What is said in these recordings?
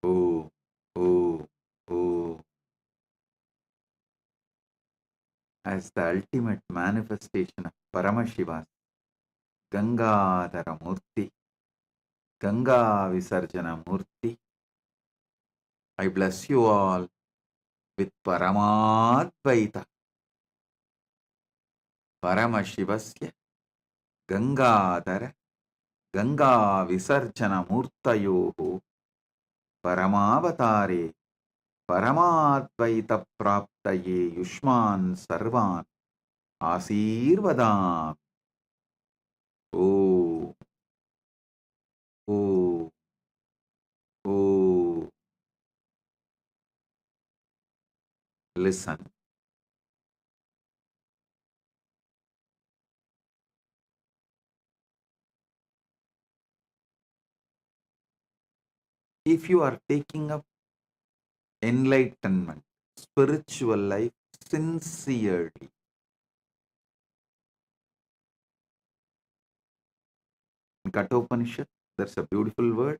Oh, oh, oh. As the ultimate manifestation of Paramashiva, Gangadhara Murti, Ganga Visarjana Murti, I bless you all with Paramadvaita, Paramashivasya, Gangadhara, Ganga Visarjana Murtayoho, Paramavatare, Paramadvaita Praptaye Yushman Sarvan, Asirvadam. Oh, oh, oh. Listen. If you are taking up enlightenment, spiritual life sincerely, in Kathopanishad, there's a beautiful word,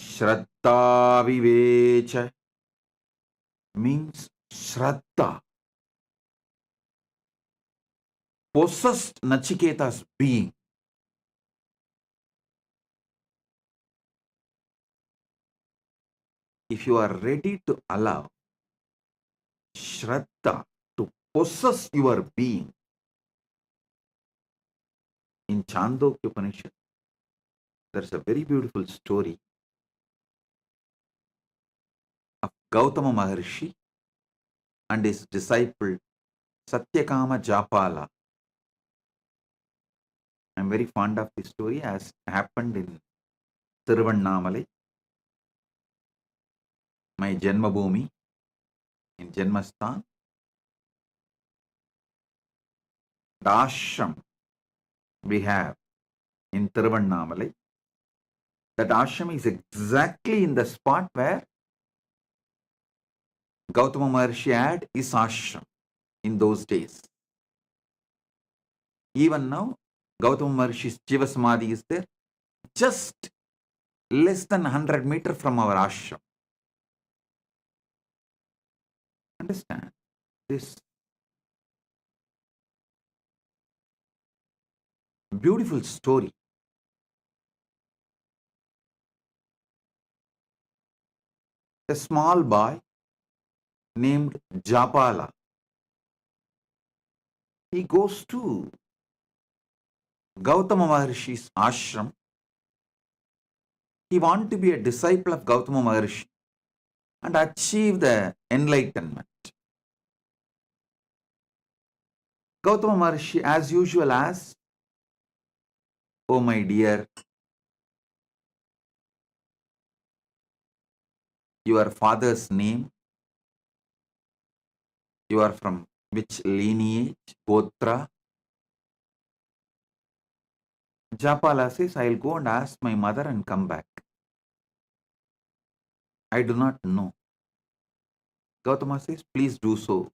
Shraddha Vivecha, means Shraddha, possessed Nachiketa's being. If you are ready to allow Shraddha to possess your being, in Chandogya Upanishad, there's a very beautiful story of Gautama Maharishi and his disciple Satyakama Jabala. I'm very fond of this story as happened in Tiruvannamalai, my Janmabhoomi, in Janmastan. The ashram we have in Tiruvannamalai, that ashram is exactly in the spot where Gautama Maharishi had his ashram in those days. Even now, Gautama Maharishi's Jiva Samadhi is there, just less than 100 meters from our ashram. Understand this beautiful story. A small boy named Japala, he goes to Gautama Maharishi's ashram. He wants to be a disciple of Gautama Maharishi and achieve the enlightenment. Gautama Maharishi, as usual, asks, "Oh my dear, your father's name, you are from which lineage, Gotra?" Japala says, "I'll go and ask my mother and come back. I do not know." Gautama says, "Please do so."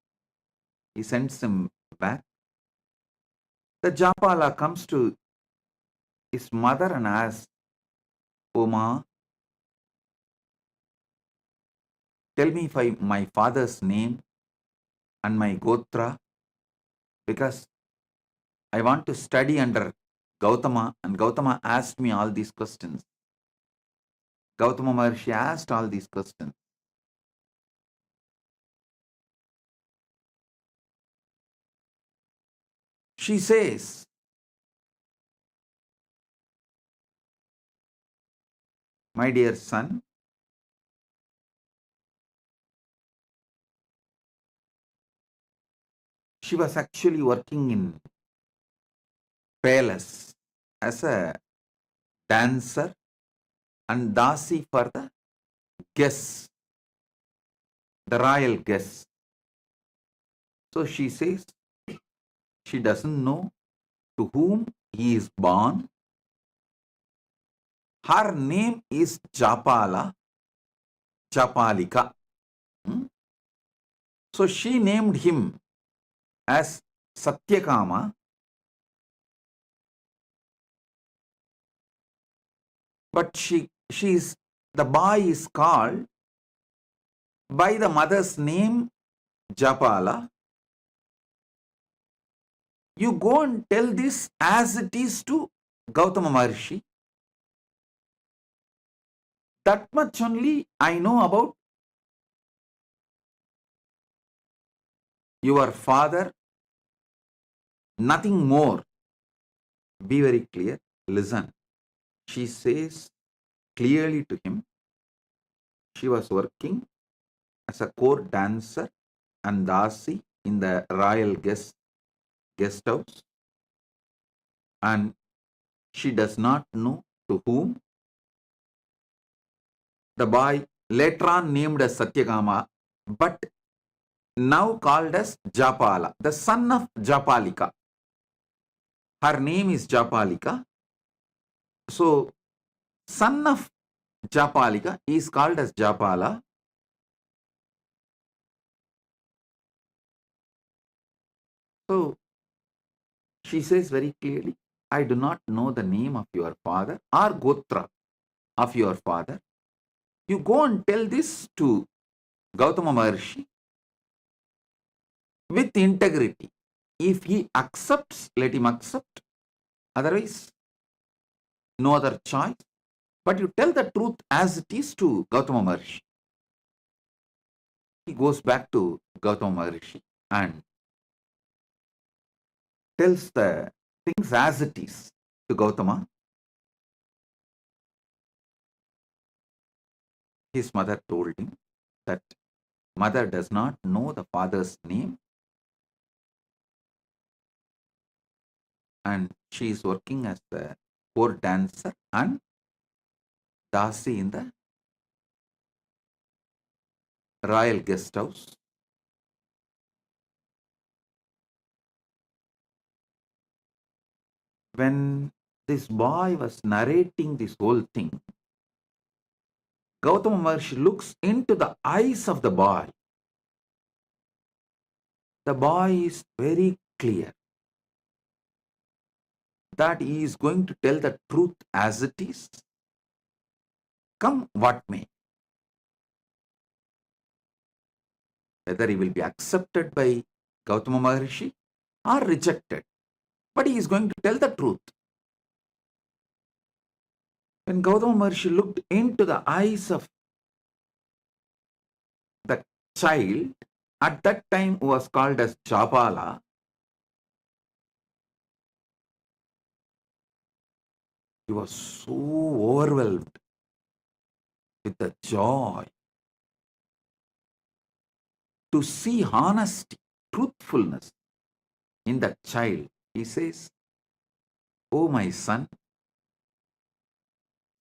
He sends him back. The Japala comes to his mother and asks, "Oh ma, tell me my father's name and my Gotra, because I want to study under Gautama, and Gautama asked me all these questions." Gautama Maharishi asked all these questions. She says, "My dear son, she was actually working in palace as a dancer and dasi for the guests, the royal guests." So she says she doesn't know to whom he is born. Her name is Japala, Japalika. So she named him as Satyakama, but she is the boy is called by the mother's name Jabala. You go and tell this as it is to Gautama Maharishi. That much only I know about your father, nothing more. Be very clear. Listen. She says clearly to him, she was working as a court dancer and dasi in the royal guest house, and she does not know to whom the boy later on named as Satyakama, but now called as Japala, the son of Japalika. Her name is Japalika. So, son of Japalika is called as Japala. So, she says very clearly, I do not know the name of your father or Gotra of your father. You go and tell this to Gautama Maharishi with integrity. If he accepts, let him accept. Otherwise, no other choice. But you tell the truth as it is to Gautama Maharishi. He goes back to Gautama Maharishi and tells the things as it is to Gautama. His mother told him that mother does not know the father's name and she is working as the court dancer and dasi in the royal guest house. When this boy was narrating this whole thing, Gautama Maharishi looks into the eyes of the boy. The boy is very clear that he is going to tell the truth as it is, come what may. Whether he will be accepted by Gautama Maharishi or rejected, but he is going to tell the truth. When Gautama Maharishi looked into the eyes of the child, at that time who was called as Jabala, he was so overwhelmed with the joy to see honesty, truthfulness in that child. He says, oh my son,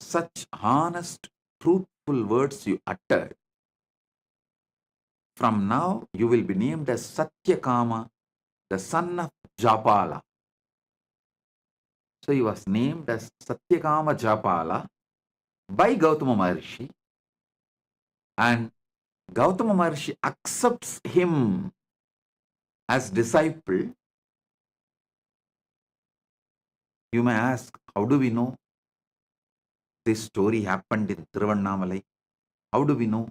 such honest, truthful words you uttered. From now you will be named as Satyakama, the son of Jabala. So he was named as Satyakama Jabala by Gautama Maharishi, and Gautama Maharishi accepts him as disciple. You may ask, how do we know this story happened in Tiruvannamalai? How do we know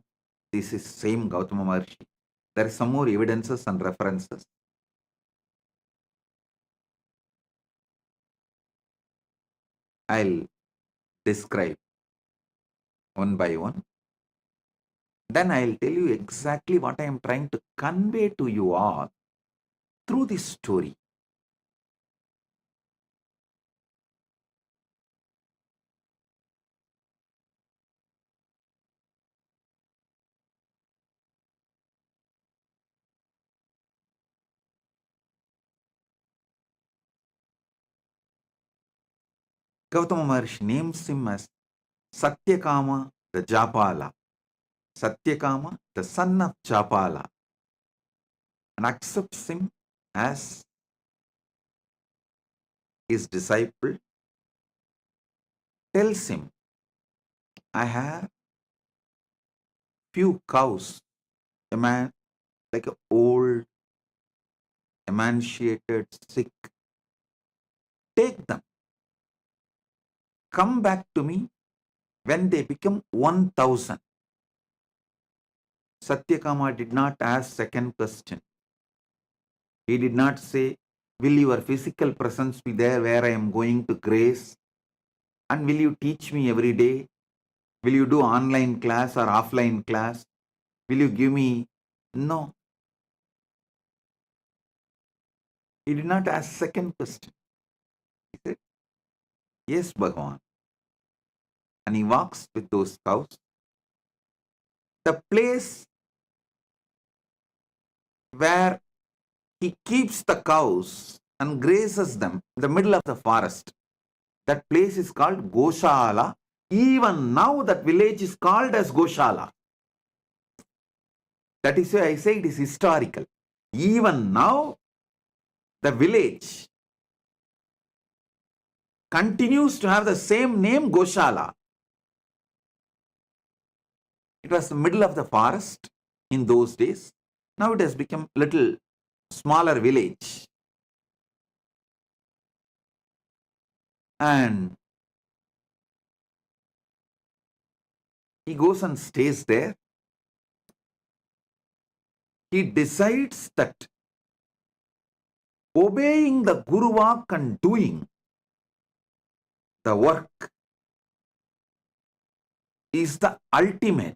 this is same Gautama Maharishi? There are some more evidences and references. I'll describe one by one. Then I'll tell you exactly what I am trying to convey to you all through this story. Gautama Maharishi names him as Satyakama the Japala. Satyakama, the son of Japala, and accepts him as his disciple, tells him, I have few cows, a man like an old, emaciated, sick. Take them. Come back to me when they become 1,000, Satyakama did not ask second question. He did not say, will your physical presence be there where I am going to grace? And will you teach me every day? Will you do online class or offline class? Will you give me? No. He did not ask second question. He said, yes, Bhagavan. And he walks with those cows. The place where he keeps the cows and grazes them in the middle of the forest, that place is called Goshala. Even now that village is called as Goshala. That is why I say it is historical. Even now, the village continues to have the same name, Goshala. It was the middle of the forest in those days. Now it has become little smaller village. And he goes and stays there. He decides that obeying the Guru Vaak and doing the work is the ultimate.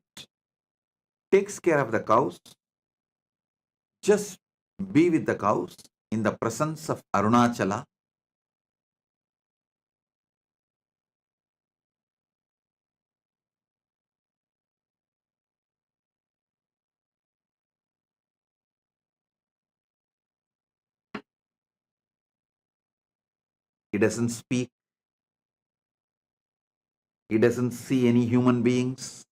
Takes care of the cows. Just be with the cows in the presence of Arunachala. He doesn't speak. He doesn't see any human beings.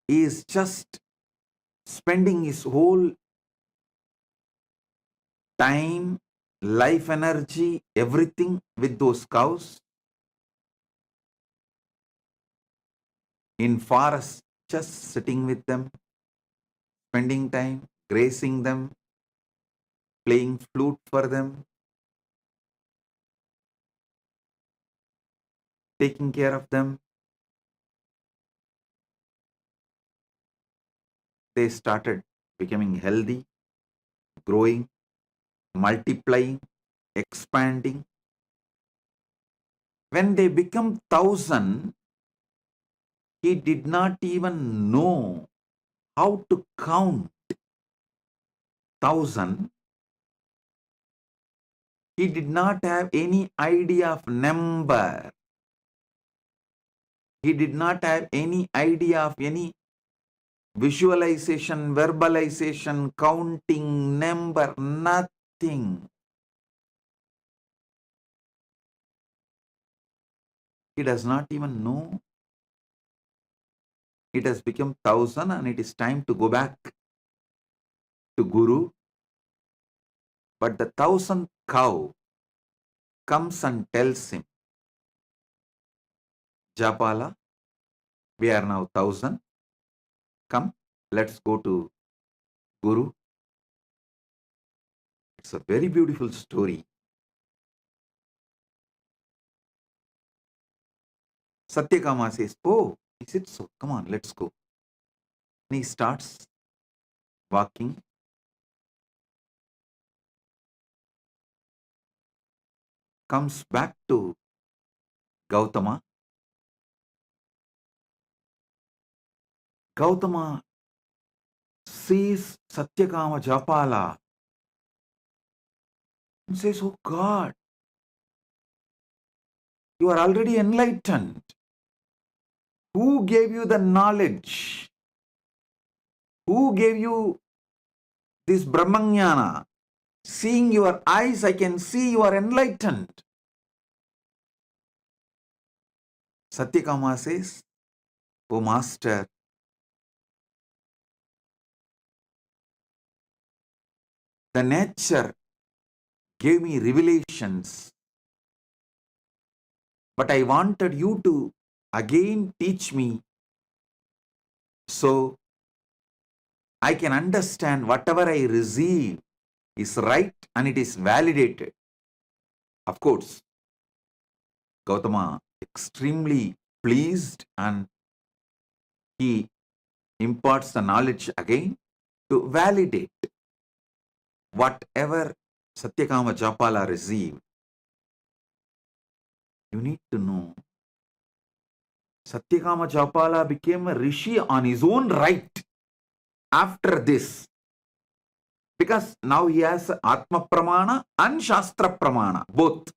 He is just spending his whole time, life energy, everything with those cows in forest, just sitting with them, spending time, grazing them, playing flute for them, taking care of them. They started becoming healthy, growing, multiplying, expanding. When they become 1,000, he did not even know how to count 1,000. He did not have any idea of number. He did not have any idea of any visualization, verbalization, counting, number, nothing. He does not even know. It has become 1,000 and it is time to go back to Guru. But the 1,000th cow comes and tells him, Jabala, we are now 1,000. Come, let's go to Guru. It's a very beautiful story. Satyakama says, oh, is it so? Come on, let's go. And he starts walking. Comes back to Gautama. Gautama sees Satyakama Jabala and says, oh God, you are already enlightened. Who gave you the knowledge? Who gave you this Brahmanyana? Seeing your eyes, I can see you are enlightened. Satyakama says, oh Master, the nature gave me revelations, but I wanted you to again teach me so I can understand whatever I receive is right and it is validated. Of course, Gautama extremely pleased, and he imparts the knowledge again to validate whatever Satyakama Jabala received. You need to know Satyakama Jabala became a Rishi on his own right after this, because now he has Atma Pramana and Shastra Pramana, both.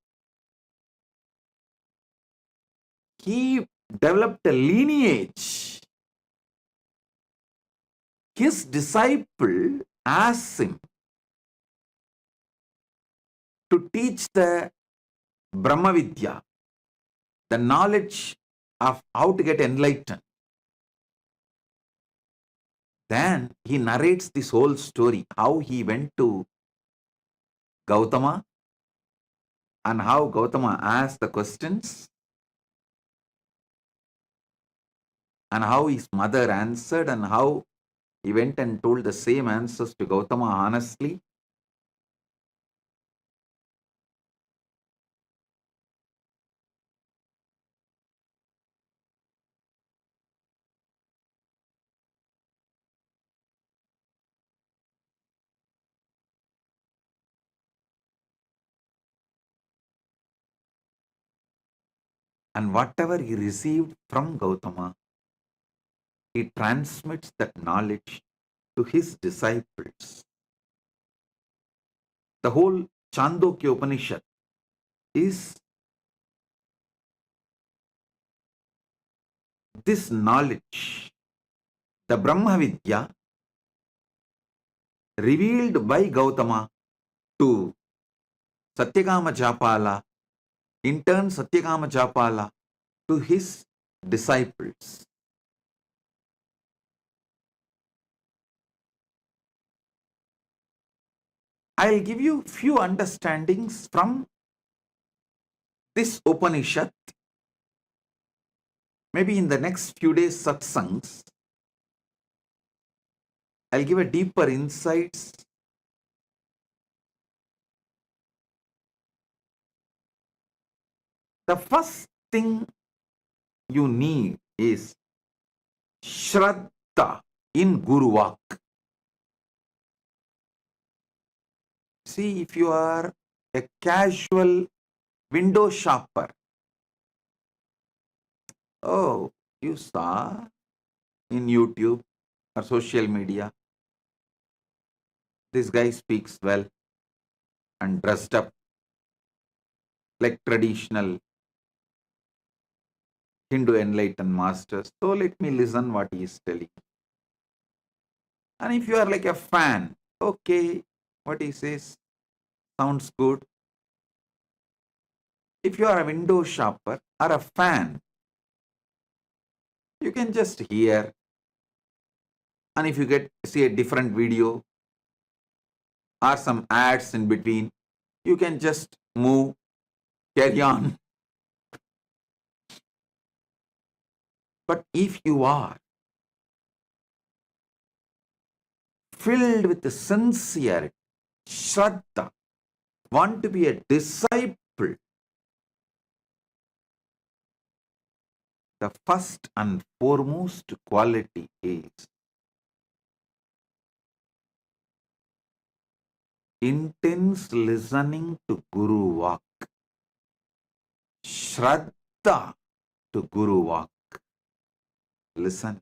He developed a lineage. His disciple asked him to teach the Brahma Vidya, the knowledge of how to get enlightened. Then he narrates this whole story, how he went to Gautama and how Gautama asked the questions and how his mother answered and how he went and told the same answers to Gautama honestly. And whatever he received from Gautama, he transmits that knowledge to his disciples. The whole Chandogya Upanishad is this knowledge, the Brahma Vidya revealed by Gautama to Satyakama Jabala, in turn Satyakama Jabala to his disciples. I'll give you few understandings from this Upanishad. Maybe in the next few days satsangs, I'll give a deeper insights. The first thing you need is Shraddha in Guru Vaak. See, if you are a casual window shopper, oh, you saw in YouTube or social media, this guy speaks well and dressed up like traditional Hindu enlightened masters. So let me listen what he is telling. And if you are like a fan, okay, what he says sounds good. If you are a window shopper or a fan, you can just hear. And if you see a different video or some ads in between, you can just move, carry on. But if you are filled with the sincerity, Shraddha, want to be a disciple, the first and foremost quality is intense listening to Guru Vaak. Shraddha to Guru Vaak. Listen.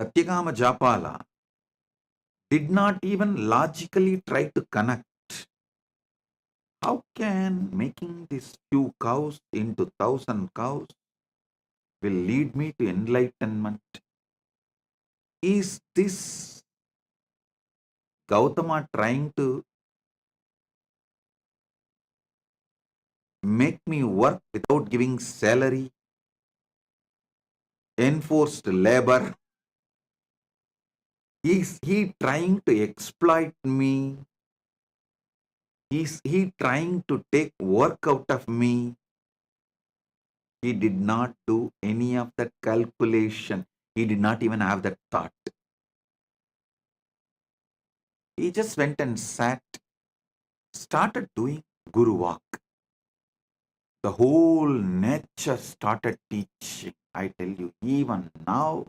Satyakama Jabala did not even logically try to connect. How can making these few cows into 1,000 cows will lead me to enlightenment? Is this Gautama trying to make me work without giving salary, enforced labor? Is he trying to exploit me? Is he trying to take work out of me? He did not do any of that calculation. He did not even have that thought. He just went and sat, started doing Guru Vaak. The whole nature started teaching. I tell you, even now,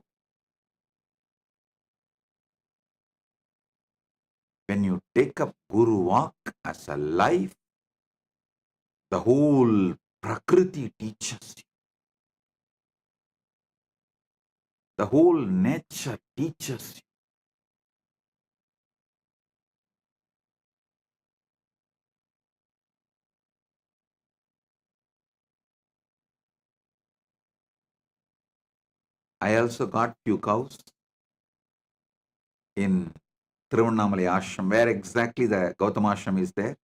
when you take up Guru Vaak as a life, the whole Prakriti teaches you. The whole nature teaches you. I also got few cows in Tiruvannamalai ashram, where exactly the Gautama ashram is there.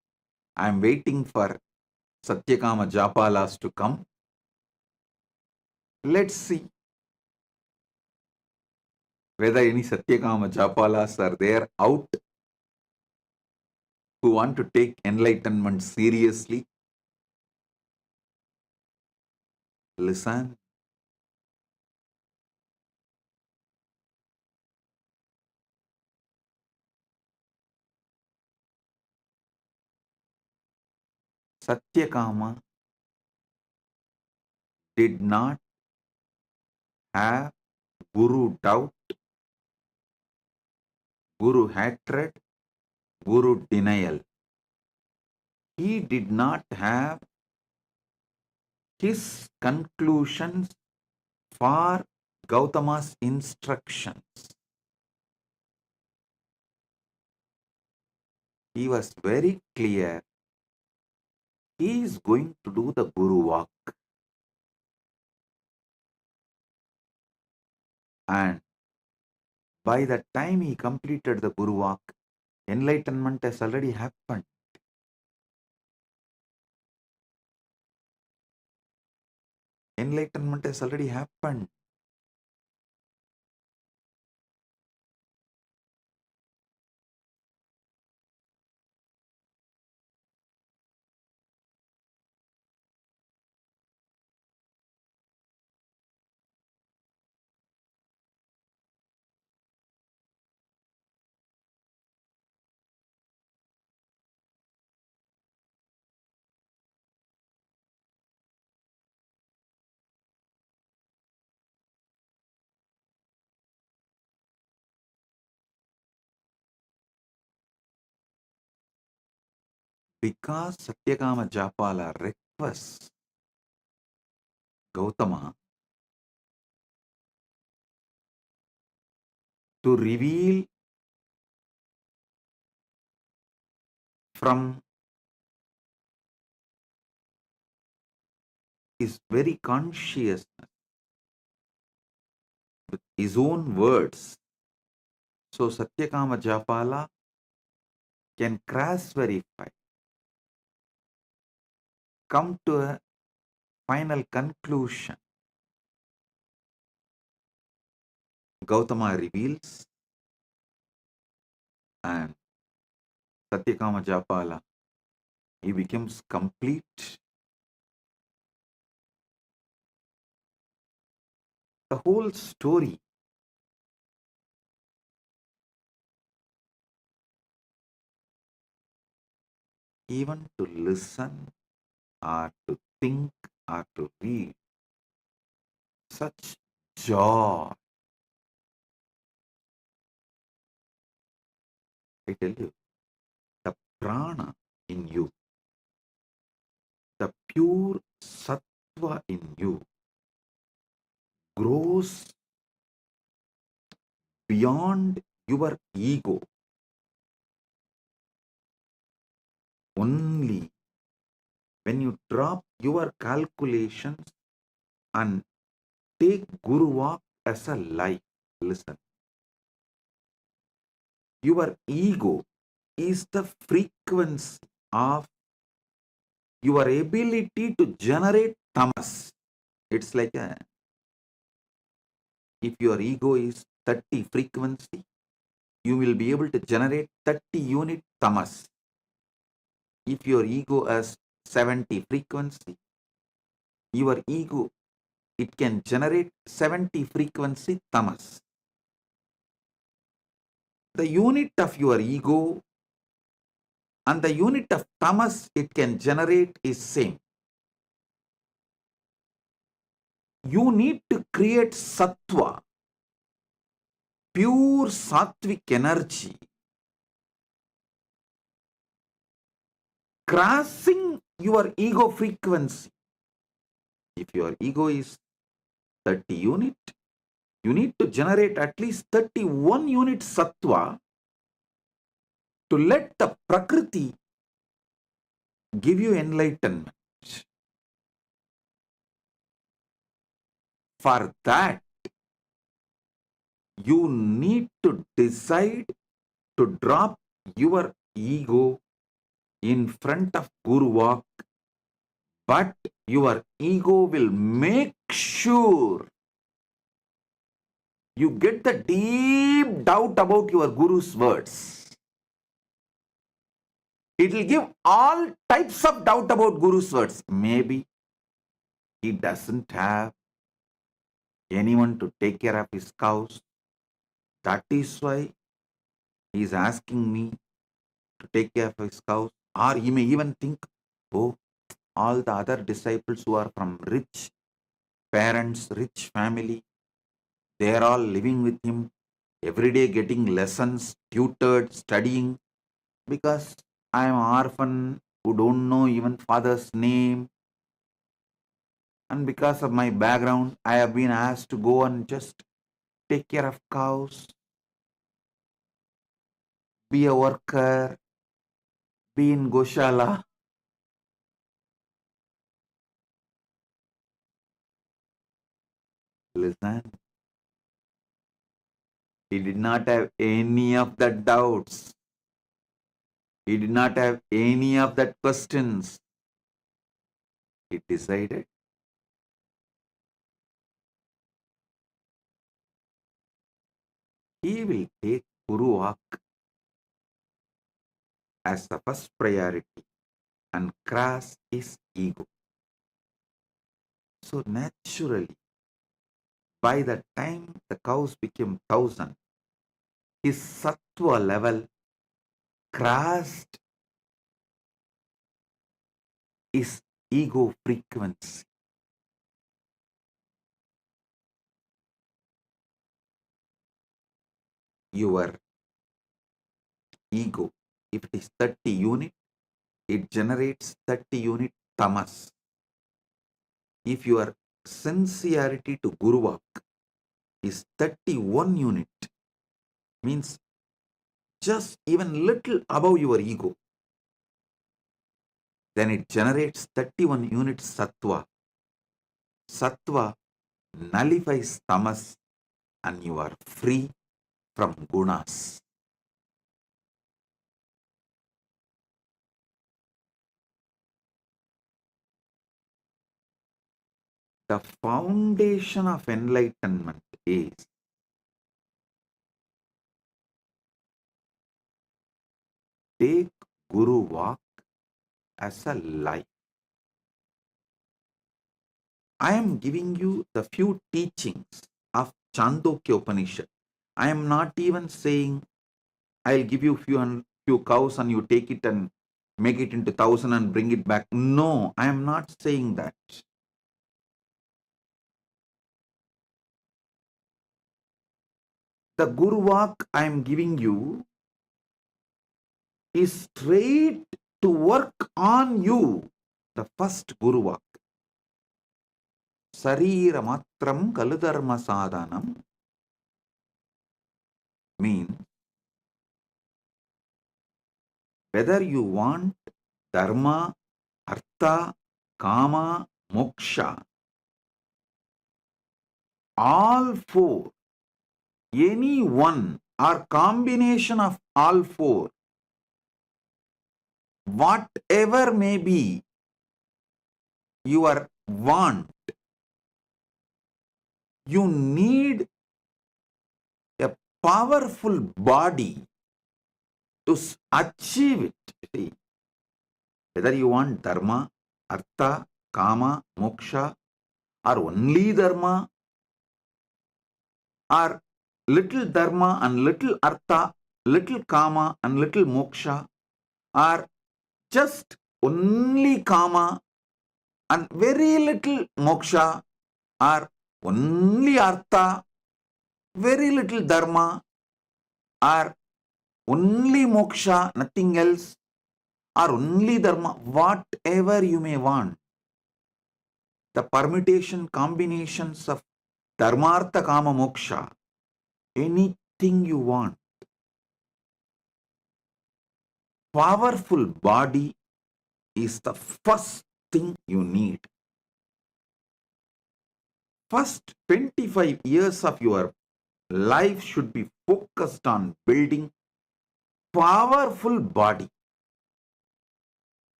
I am waiting for Satyakama Jabalas to come. Let's see whether any Satyakama Jabalas are there out who want to take enlightenment seriously. Listen. Satyakama did not have Guru doubt, Guru hatred, Guru denial. He did not have his conclusions for Gautama's instructions. He was very clear. He is going to do the Guru Vaak. And by the time he completed the Guru Vaak, enlightenment has already happened. Enlightenment has already happened. Because Satyakama Jabala requests Gautama to reveal from his very consciousness with his own words. So Satyakama Jabala can cross verify, come to a final conclusion. Gautama reveals and Satyakama Jabala, he becomes complete. The whole story even to listen or to think or to read, such joy. I tell you, the prana in you, the pure sattva in you grows beyond your ego only when you drop your calculations and take Guru Vaak as a life. Listen, your ego is the frequency of your ability to generate tamas. It's like if your ego is 30 frequency, you will be able to generate 30 unit tamas. If your ego has 70 frequency, your ego it can generate 70 frequency tamas. The unit of your ego and the unit of tamas it can generate is same. You need to create sattva, pure sattvic energy, crossing your ego frequency. If your ego is 30 unit, you need to generate at least 31 unit sattva to let the prakriti give you enlightenment. For that, you need to decide to drop your ego in front of Guru Vaak, but your ego will make sure you get the deep doubt about your Guru's words. It will give all types of doubt about Guru's words. Maybe he doesn't have anyone to take care of his cows. That is why he is asking me to take care of his cows. Or he may even think, oh, all the other disciples who are from rich parents, rich family, they are all living with him, every day getting lessons, tutored, studying, because I am an orphan who don't know even father's name. And because of my background, I have been asked to go and just take care of cows, be a worker, be in Goshala. Listen, he did not have any of the doubts. He did not have any of that questions. He decided he will take Guru Vaak as the first priority and crush his ego. So naturally, by the time the cows became 1,000, his sattva level crashed his ego frequency. Your ego, if it is 30 unit, it generates 30 unit tamas. If your sincerity to Guru Vaak is 31 unit, means just even little above your ego, then it generates 31 unit sattva. Sattva nullifies tamas and you are free from gunas. The foundation of enlightenment is take Guru Vaak as a life. I am giving you the few teachings of Chandogya Upanishad. I am not even saying I'll give you few cows and you take it and make it into 1,000 and bring it back. No, I am not saying that. The Guru Vaak I am giving you is straight to work on you. The first Guru Vaak. Sarira matram kaludharma sadhanam means whether you want dharma, artha, kama, moksha, all four, any one or combination of all four, whatever may be your want, you need a powerful body to achieve it. See, whether you want dharma, artha, kama, moksha, or only dharma, or little dharma and little artha, little kama and little moksha, or just only kama and very little moksha, or only artha, very little dharma, or only moksha, nothing else, or only dharma, whatever you may want. The permutation combinations of dharmartha kama moksha, anything you want. Powerful body is the first thing you need. First 25 years of your life should be focused on building powerful body.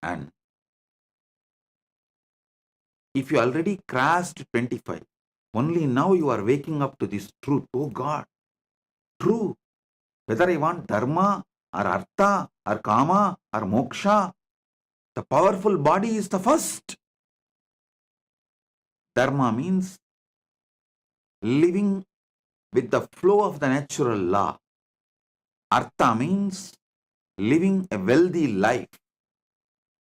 And if you already crossed 25, only now you are waking up to this truth. Oh God, true. Whether I want dharma or artha or kama or moksha, the powerful body is the first. Dharma means living with the flow of the natural law. Artha means living a wealthy life.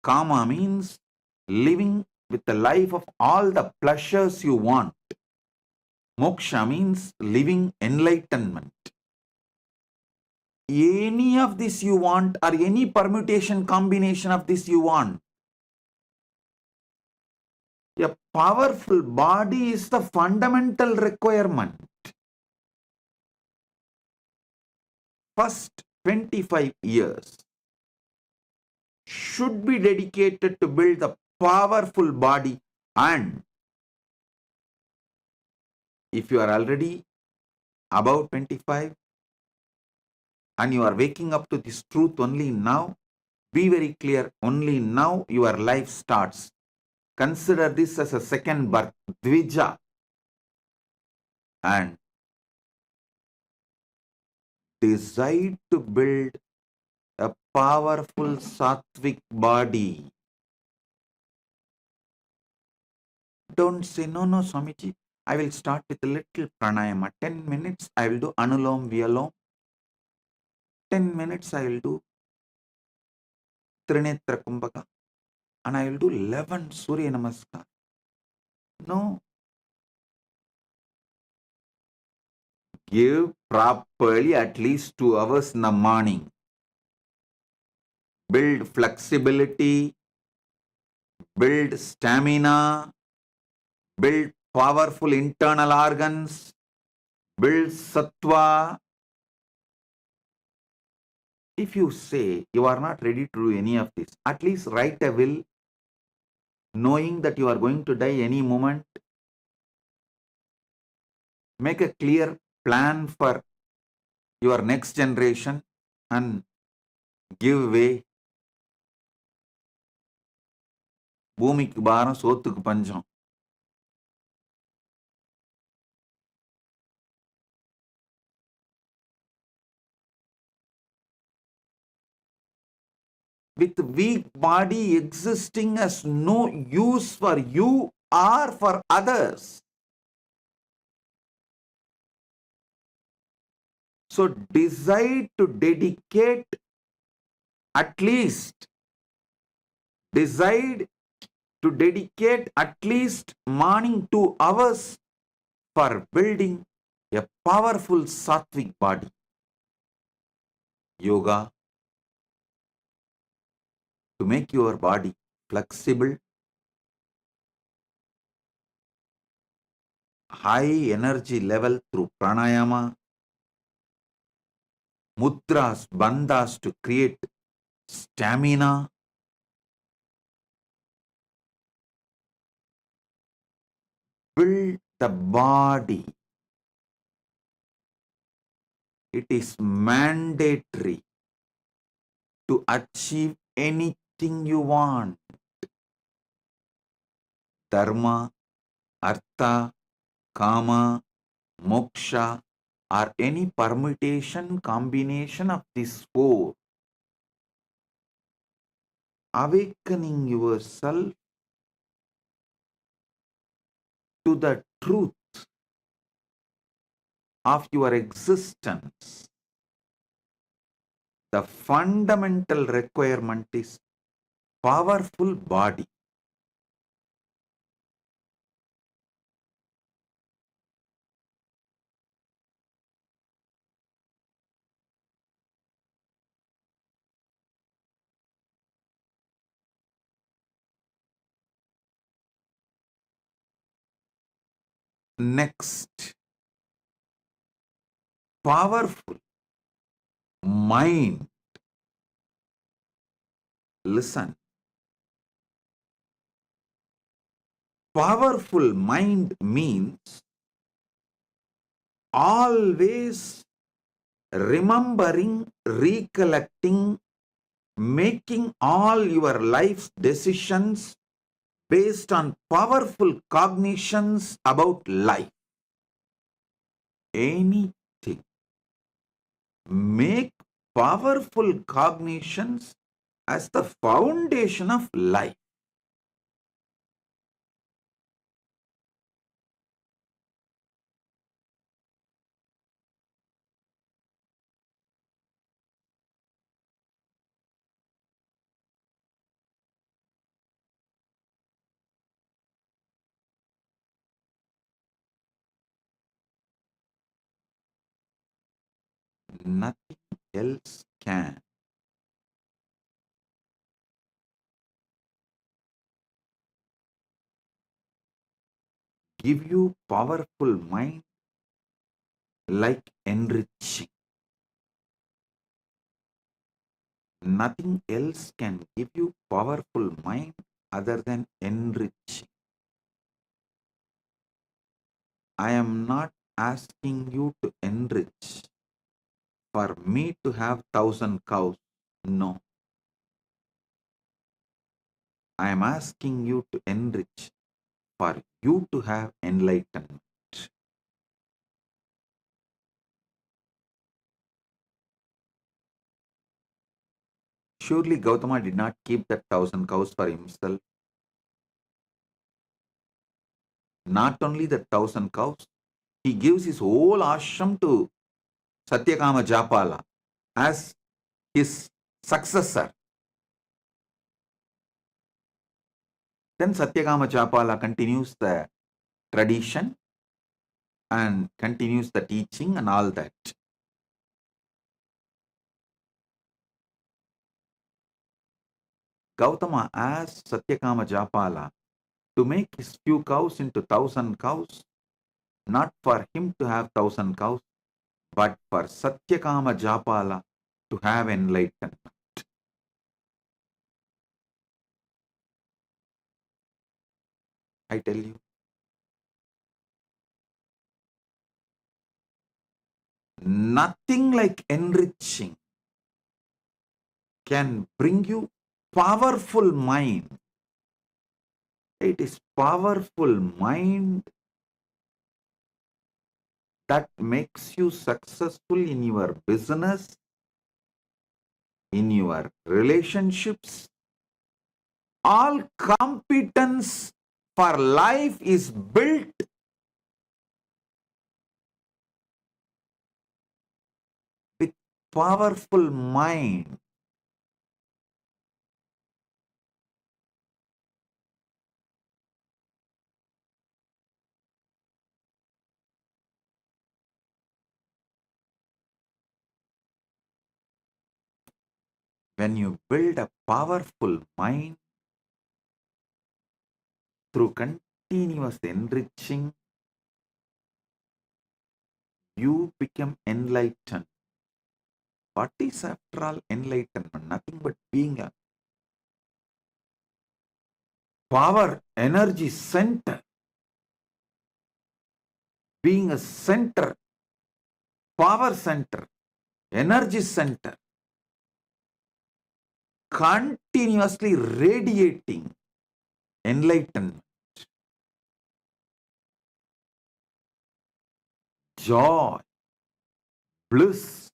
Kama means living with the life of all the pleasures you want. Moksha means living enlightenment. Any of this you want, or any permutation combination of this you want, a powerful body is the fundamental requirement. First 25 years should be dedicated to build the powerful body. And if you are already above 25 and you are waking up to this truth only now, be very clear, only now your life starts. Consider this as a second birth, Dvija, and decide to build a powerful sattvic body. Don't say, no, Swamiji, I will start with a little pranayama. 10 minutes I will do Anulom Vyalom. 10 minutes I will do Trinetra Kumbhaka. And I will do 11 Surya Namaskar. No. Give properly at least 2 hours in the morning. Build flexibility, build stamina, build powerful internal organs, build Satwa. If you say you are not ready to do any of this, at least write a will, knowing that you are going to die any moment. Make a clear plan for your next generation and give way. பூமிக்கு பாரம் சோத்துக்கு பஞ்சம். With weak body existing as no use for you or for others. So decide to dedicate at least morning 2 hours for building a powerful sattvic body. Yoga to make your body flexible, high energy level through pranayama, mudras, bandhas to create stamina, build the body. It is mandatory to achieve anything you want. Dharma, artha, kama, moksha, or any permutation combination of these 4. Awakening yourself to the truth of your existence, the fundamental requirement is powerful body. Next, powerful mind. Listen. Powerful mind means always remembering, recollecting, making all your life's decisions based on powerful cognitions about life. Anything. Make powerful cognitions as the foundation of life. Nothing else can. Give you powerful mind like enriching. Nothing else can give you powerful mind other than enriching. I am not asking you to enrich for me to have 1,000 cows. No. I am asking you to enrich for you to have enlightenment. Surely Gautama did not keep that 1,000 cows for himself. Not only the 1,000 cows, he gives his whole ashram to Satyakama Jabala as his successor. Then Satyakama Jabala continues the tradition and continues the teaching and all that. Gautama asked Satyakama Jabala to make his few cows into 1,000 cows, not for him to have 1,000 cows, but for Satyakama Jabala to have enlightenment. I tell you, nothing like enriching can bring you powerful mind. It is powerful mind that makes you successful in your business, in your relationships. All competence for life is built with powerful mind. When you build a powerful mind through continuous enriching, you become enlightened. What is after all enlightenment? Nothing but being a power energy center, being a center, power center, energy center, continuously radiating enlightenment, joy, bliss.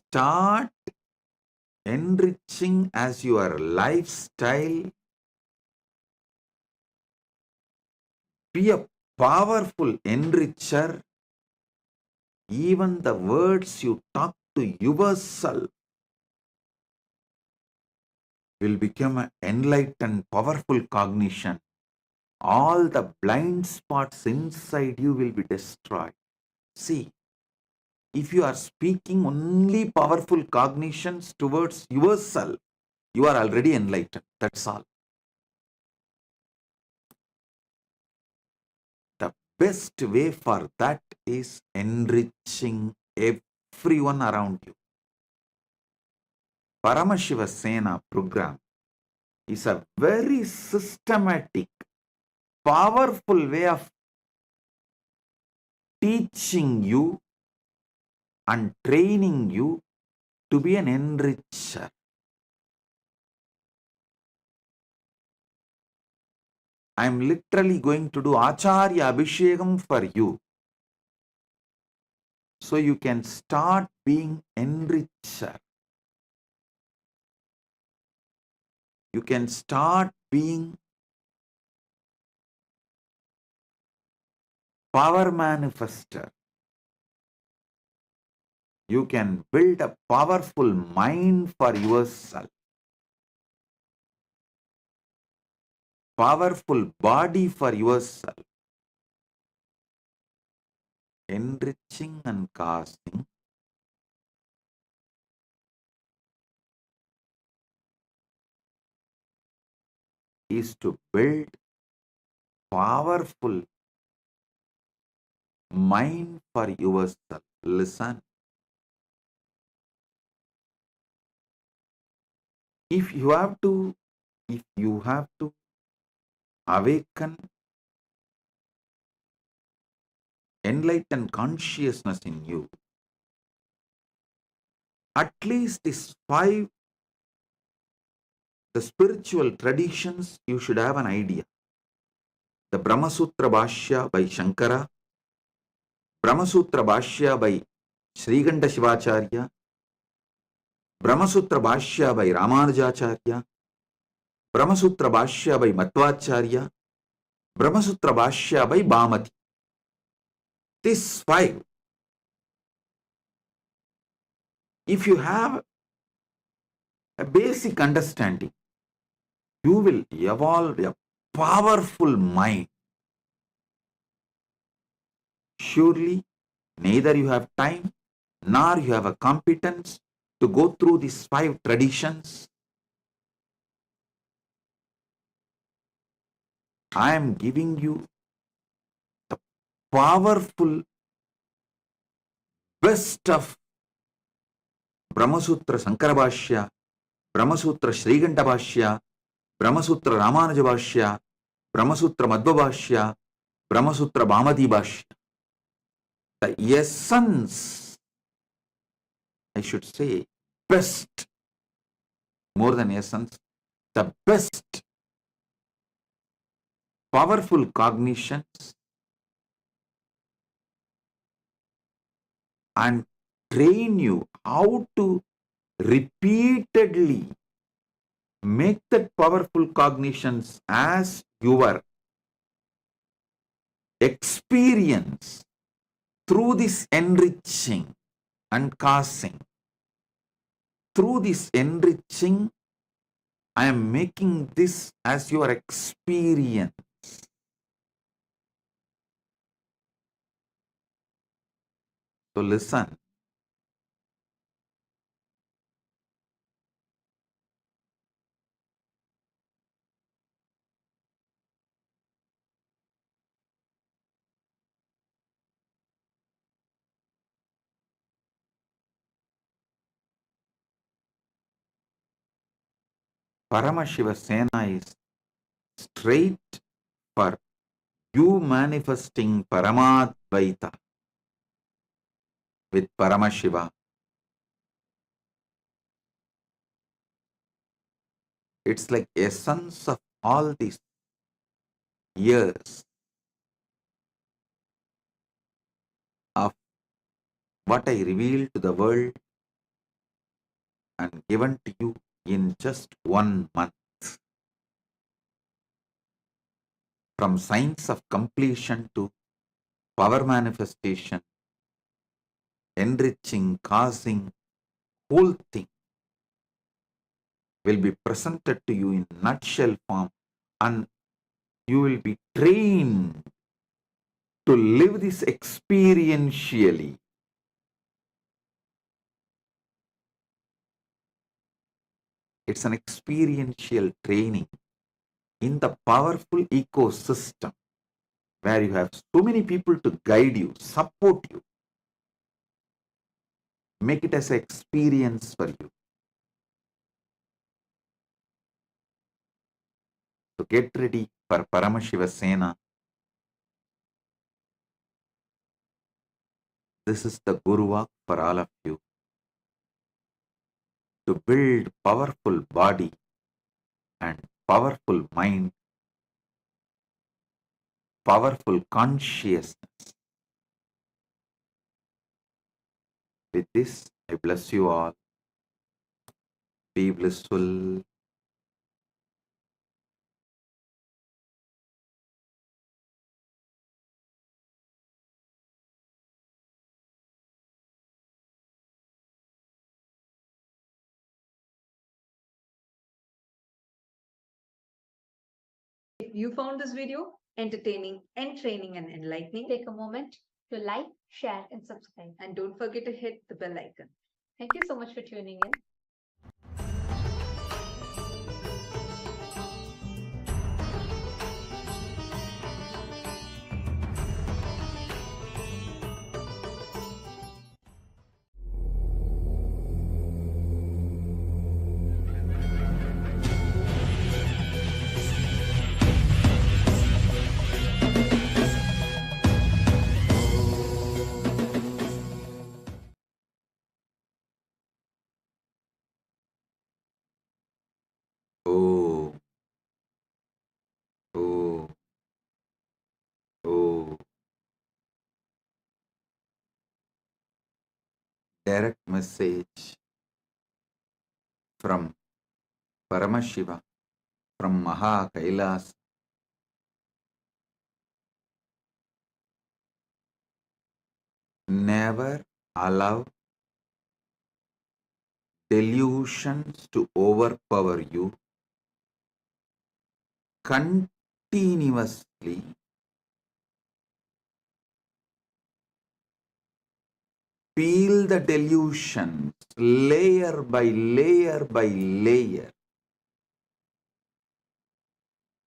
start enriching as your lifestyle, be a powerful enricher. Even the words you talk to yourself will become an enlightened, powerful cognition. All the blind spots inside you will be destroyed. See, if you are speaking only powerful cognitions towards yourself, you are already enlightened. That's all. The best way for that is enriching everyone around you. Paramashiva Sena program is a very systematic, powerful way of teaching you and training you to be an enricher. I am literally going to do Acharya Abhishekam for you, so you can start being enricher. You can start being power manifester. You can build a powerful mind for yourself, powerful body for yourself. Enriching and casting is to build powerful mind for yourself. Listen, if you have to awaken enlightened consciousness in you, at least these 5 the spiritual traditions you should have an idea. The Brahma Sutra Bhashya by Shankara, Brahma Sutra Bhashya by Sriganda Shivacharya, Brahma Sutra Bhashya by Ramanujacharya, Brahma Sutra Bhashya by Madhvacharya, Brahma Sutra Bhashya by Bhamati. These 5, if you have a basic understanding, you will evolve a powerful mind. Surely, neither you have time nor you have a competence to go through these 5 traditions. I am giving you the powerful best of Brahma Sutra Sankara Bhashya, Brahma Sutra Sriganda Bhashya, Brahma Sutra Ramanuja Bhashya, Brahma Sutra Madhva Bhashya, Brahma Sutra Bhamati Bhashya. The essence, I should say, best, more than essence, the best powerful cognitions and train you how to repeatedly make that powerful cognitions as your experience through this enriching and causing. Through this enriching, I am making this as your experience. So listen. Paramashiva Sena is straight for you manifesting Paramadvaita with Paramashiva. It's like essence of all these years of what I revealed to the world and given to you in just 1 month. From science of completion to power manifestation, enriching, causing, whole thing will be presented to you in nutshell form, and you will be trained to live this experientially. It's an experiential training in the powerful ecosystem where you have so many people to guide you, support you, make it as an experience for you. So get ready for Paramashiva Sena. This is the Guru Vaak for all of you, to build powerful body and powerful mind, powerful consciousness. With this, I bless you all. Be blissful. If you found this video entertaining, entraining, and enlightening, take a moment to like, share, and subscribe. And don't forget to hit the bell icon. Thank you so much for tuning in. Oh, oh, oh. Direct message from Paramashiva, from Maha Kailasa. Never allow delusions to overpower you. Continuously peel the delusions layer by layer by layer.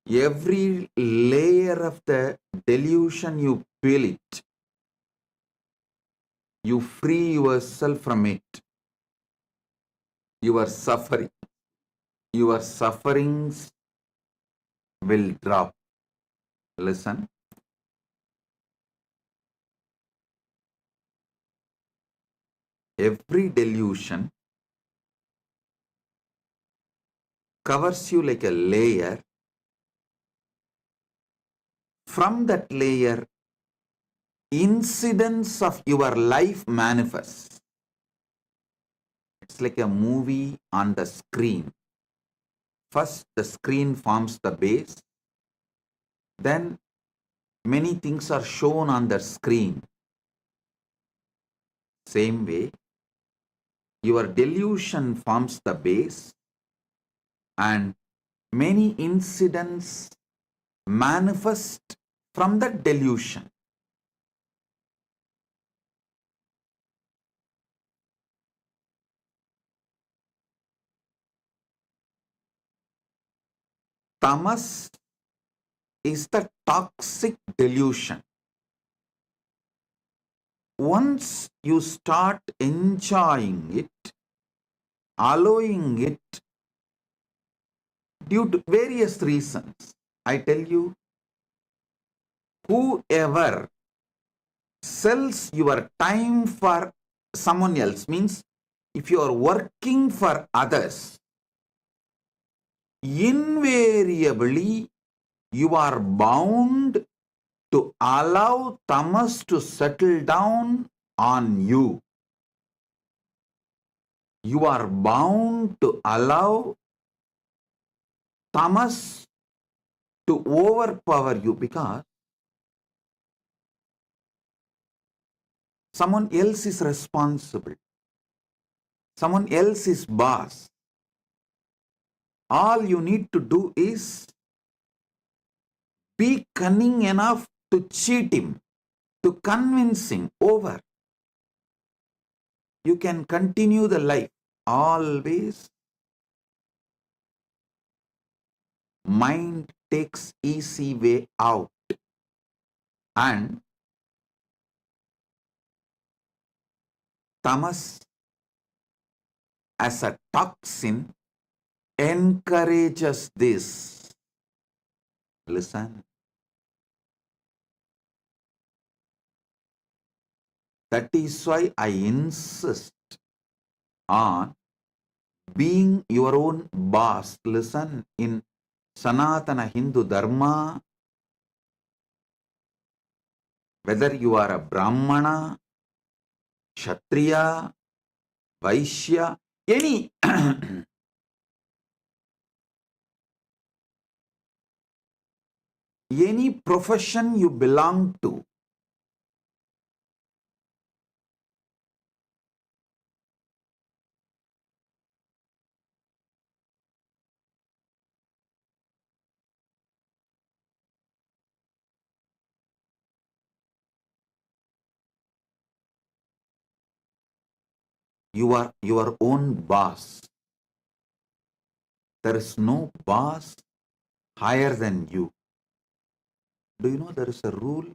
Every layer of the delusion you peel it, you free yourself from it. Your sufferings will drop. Listen. Every delusion covers you like a layer. From that layer, incidents of your life manifest. It's like a movie on the screen. First, the screen forms the base. Then, many things are shown on the screen. Same way, your delusion forms the base, and many incidents manifest from the delusion. Tamas is the toxic delusion. Once you start enjoying it, allowing it, due to various reasons, I tell you, whoever sells your time for someone else, means if you are working for others, invariably you are bound to allow tamas to settle down on you. You are bound to allow tamas to overpower you because someone else is responsible. Someone else is boss. All you need to do is be cunning enough to cheat him, to convince him over. You can continue the life. Always mind takes easy way out, and tamas as a toxin encourages this. Listen. That is why I insist on being your own boss. Listen, in Sanatana Hindu Dharma, whether you are a Brahmana, Kshatriya, Vaishya, any any profession you belong to, you are your own boss. There is no boss higher than you. Do you know there is a rule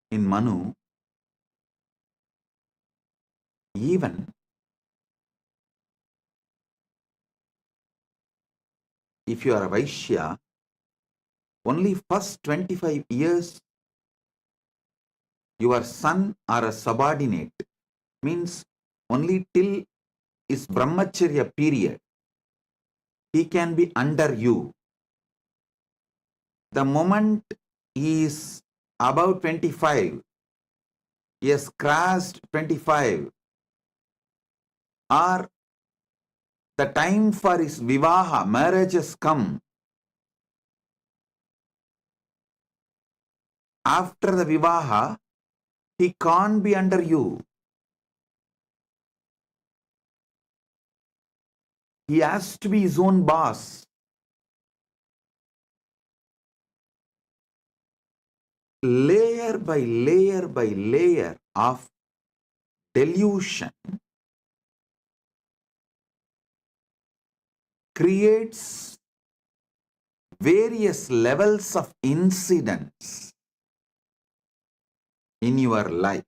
in Manu? Even if you are a Vaishya, only first 25 years your son or a subordinate, means only till his brahmacharya period, he can be under you. The moment he is about 25, he has crossed 25, or the time for his vivaha, marriage has come. After the vivaha, he can't be under you. He has to be his own boss. Layer by layer by layer of delusion creates various levels of incidents in your life.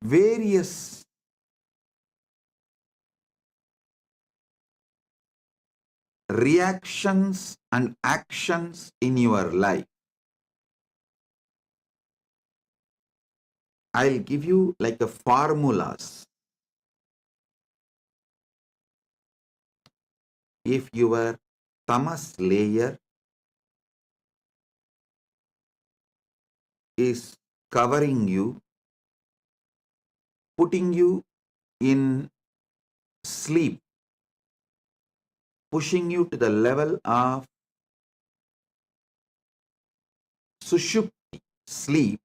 Various reactions and actions in your life. I'll give you like a formulas. If your tamas layer is covering you, putting you in sleep, pushing you to the level of sushupti, sleep,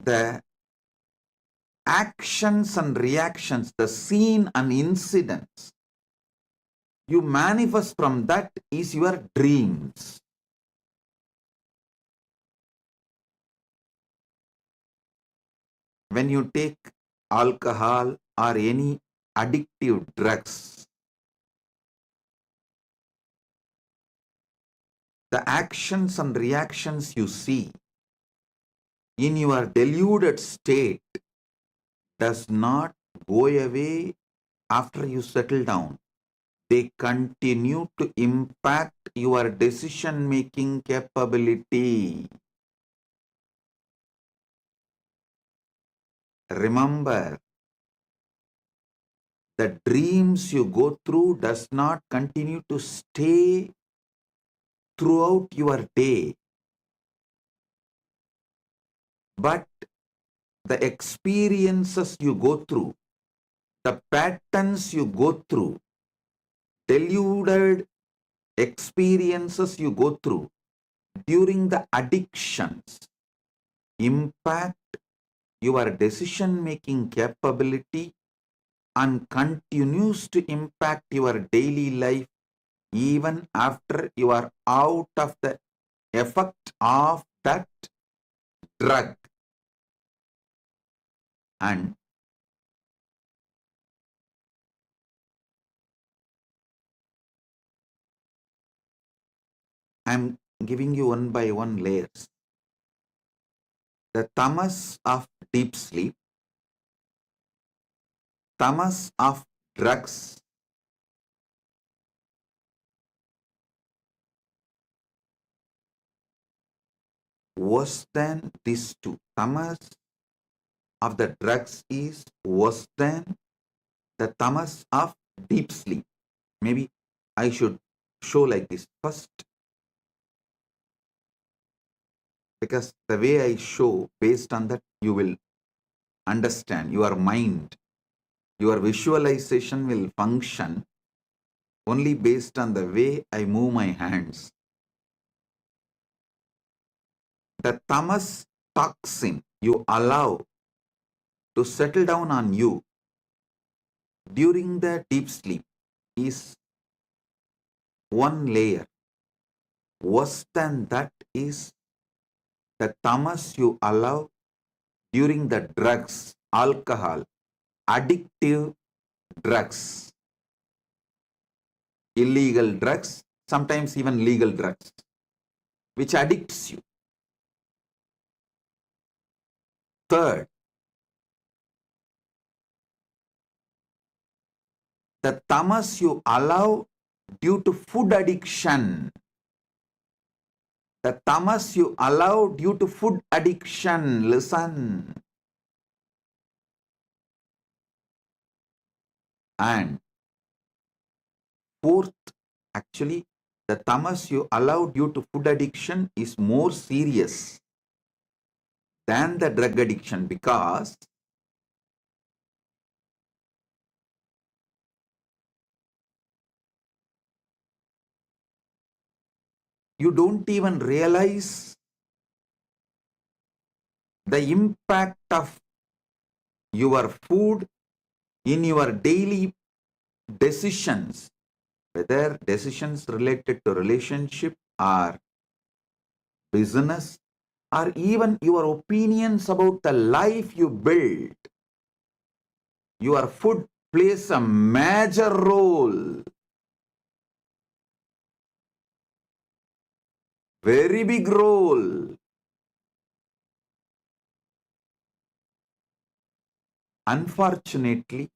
the actions and reactions, the scene and incidents you manifest from that is your dreams. When you take alcohol or any addictive drugs, the actions and reactions you see in your deluded state does not go away after you settle down. They continue to impact your decision-making capability. Remember, the dreams you go through does not continue to stay throughout your day. but the experiences you go through, the patterns you go through, deluded experiences you go through during the addictions impact your decision-making capability and continues to impact your daily life even after you are out of the effect of that drug. And I'm giving you one by one layers. The tamas of deep sleep, tamas of drugs, worse than these two. Tamas of the drugs is worse than the tamas of deep sleep. Maybe I should show like this first, because the way I show, based on that, you will understand. Your mind, your visualization will function only based on the way I move my hands. The tamas toxin you allow to settle down on you during the deep sleep is one layer. Worse than that is the tamas you allow during the drugs, alcohol, addictive drugs, illegal drugs, sometimes even legal drugs, which addicts you. Third, the tamas you allow due to food addiction. The tamas you allow due to food addiction. Listen. And fourth, actually, the tamas you allow due to food addiction is more serious than the drug addiction, because you don't even realize the impact of your food in your daily decisions, whether decisions related to relationship or business, or even your opinions about the life you build. Your food plays a major role, very big role. Unfortunately,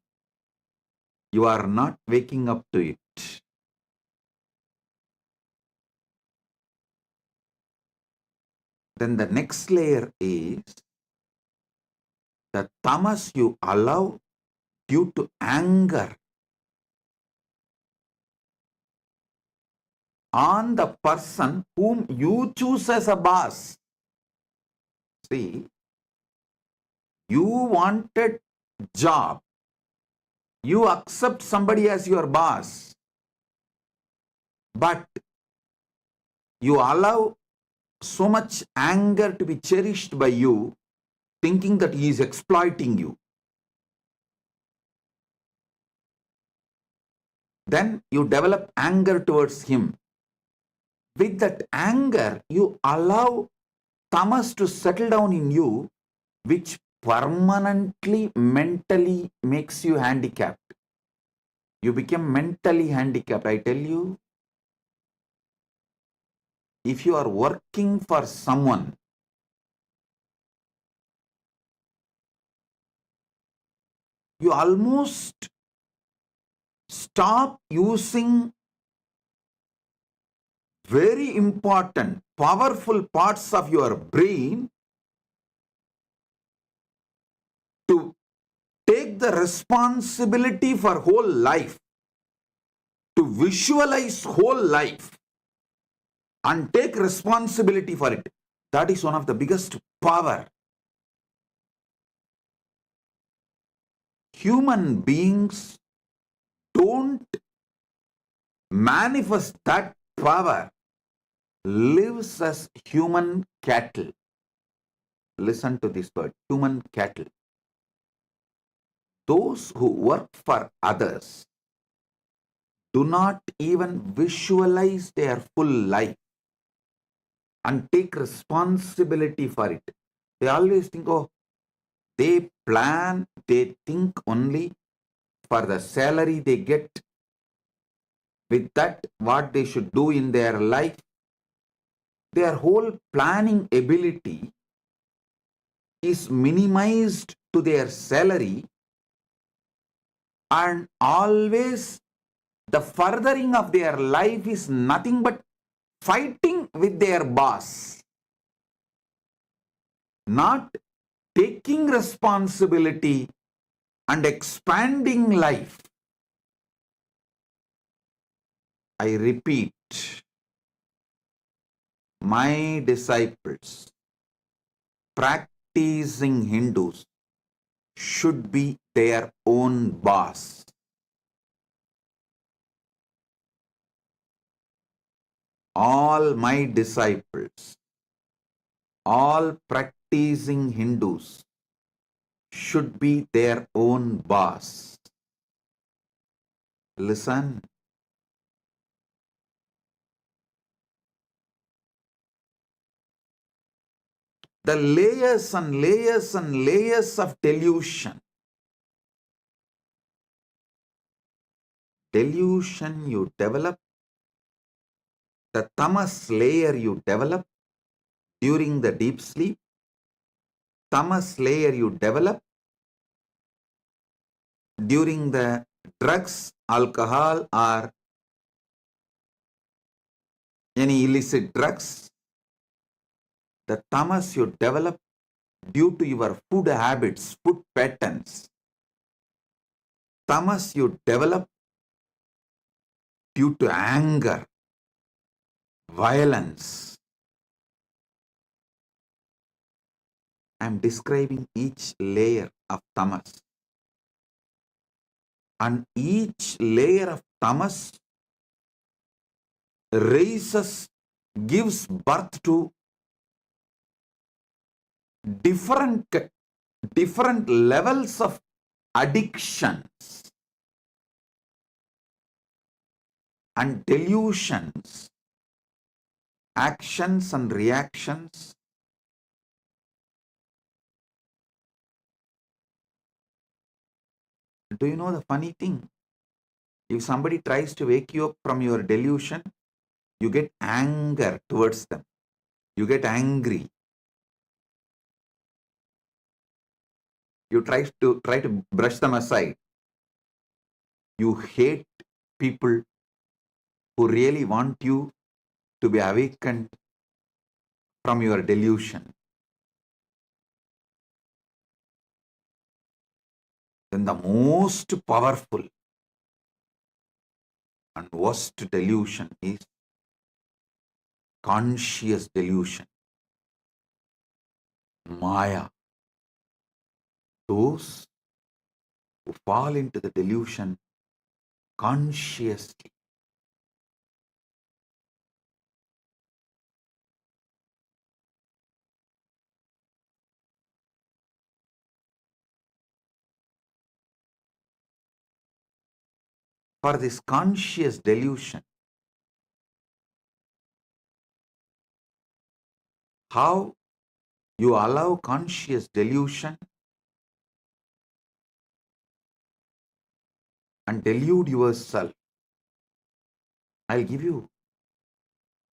you are not waking up to it. Then the next layer is the tamas you allow due to anger on the person whom you choose as a boss. See, you wanted job, you accept somebody as your boss, but you allow so much anger to be cherished by you, thinking that he is exploiting you. Then you develop anger towards him. With that anger, you allow tamas to settle down in you, which permanently mentally makes you handicapped. You become mentally handicapped. I tell you, if you are working for someone, you almost stop using very important, powerful parts of your brain to take the responsibility for whole life, to visualize whole life and take responsibility for it. That is one of the biggest power human beings don't manifest that power, lives as human cattle. Listen to this word, human cattle. Those who work for others do not even visualize their full life and take responsibility for it. They always think, oh, they plan, they think only for the salary they get. With that, what they should do in their life, their whole planning ability is minimized to their salary, and always the furthering of their life is nothing but fighting with their boss, not taking responsibility and expanding life. I repeat, my disciples, practicing Hindus, should be their own boss. All my disciples, all practicing Hindus should be their own boss. Listen. The layers and layers and layers of delusion. Delusion you develop, the tamas layer you develop during the deep sleep, tamas layer you develop during the drugs, alcohol, or any illicit drugs, the tamas you develop due to your food habits, food patterns, tamas you develop due to anger, violence. I am describing each layer of tamas. And each layer of tamas raises, gives birth to different levels of addictions and delusions, actions and reactions. Do you know the funny thing? If somebody tries to wake you up from your delusion, you get anger towards them. You get angry. You try to brush them aside. You hate people who really want you to be awakened from your delusion. Then the most powerful and worst delusion is conscious delusion. Maya. Those who fall into the delusion consciously. For this conscious delusion, how you allow conscious delusion and delude yourself. I'll give you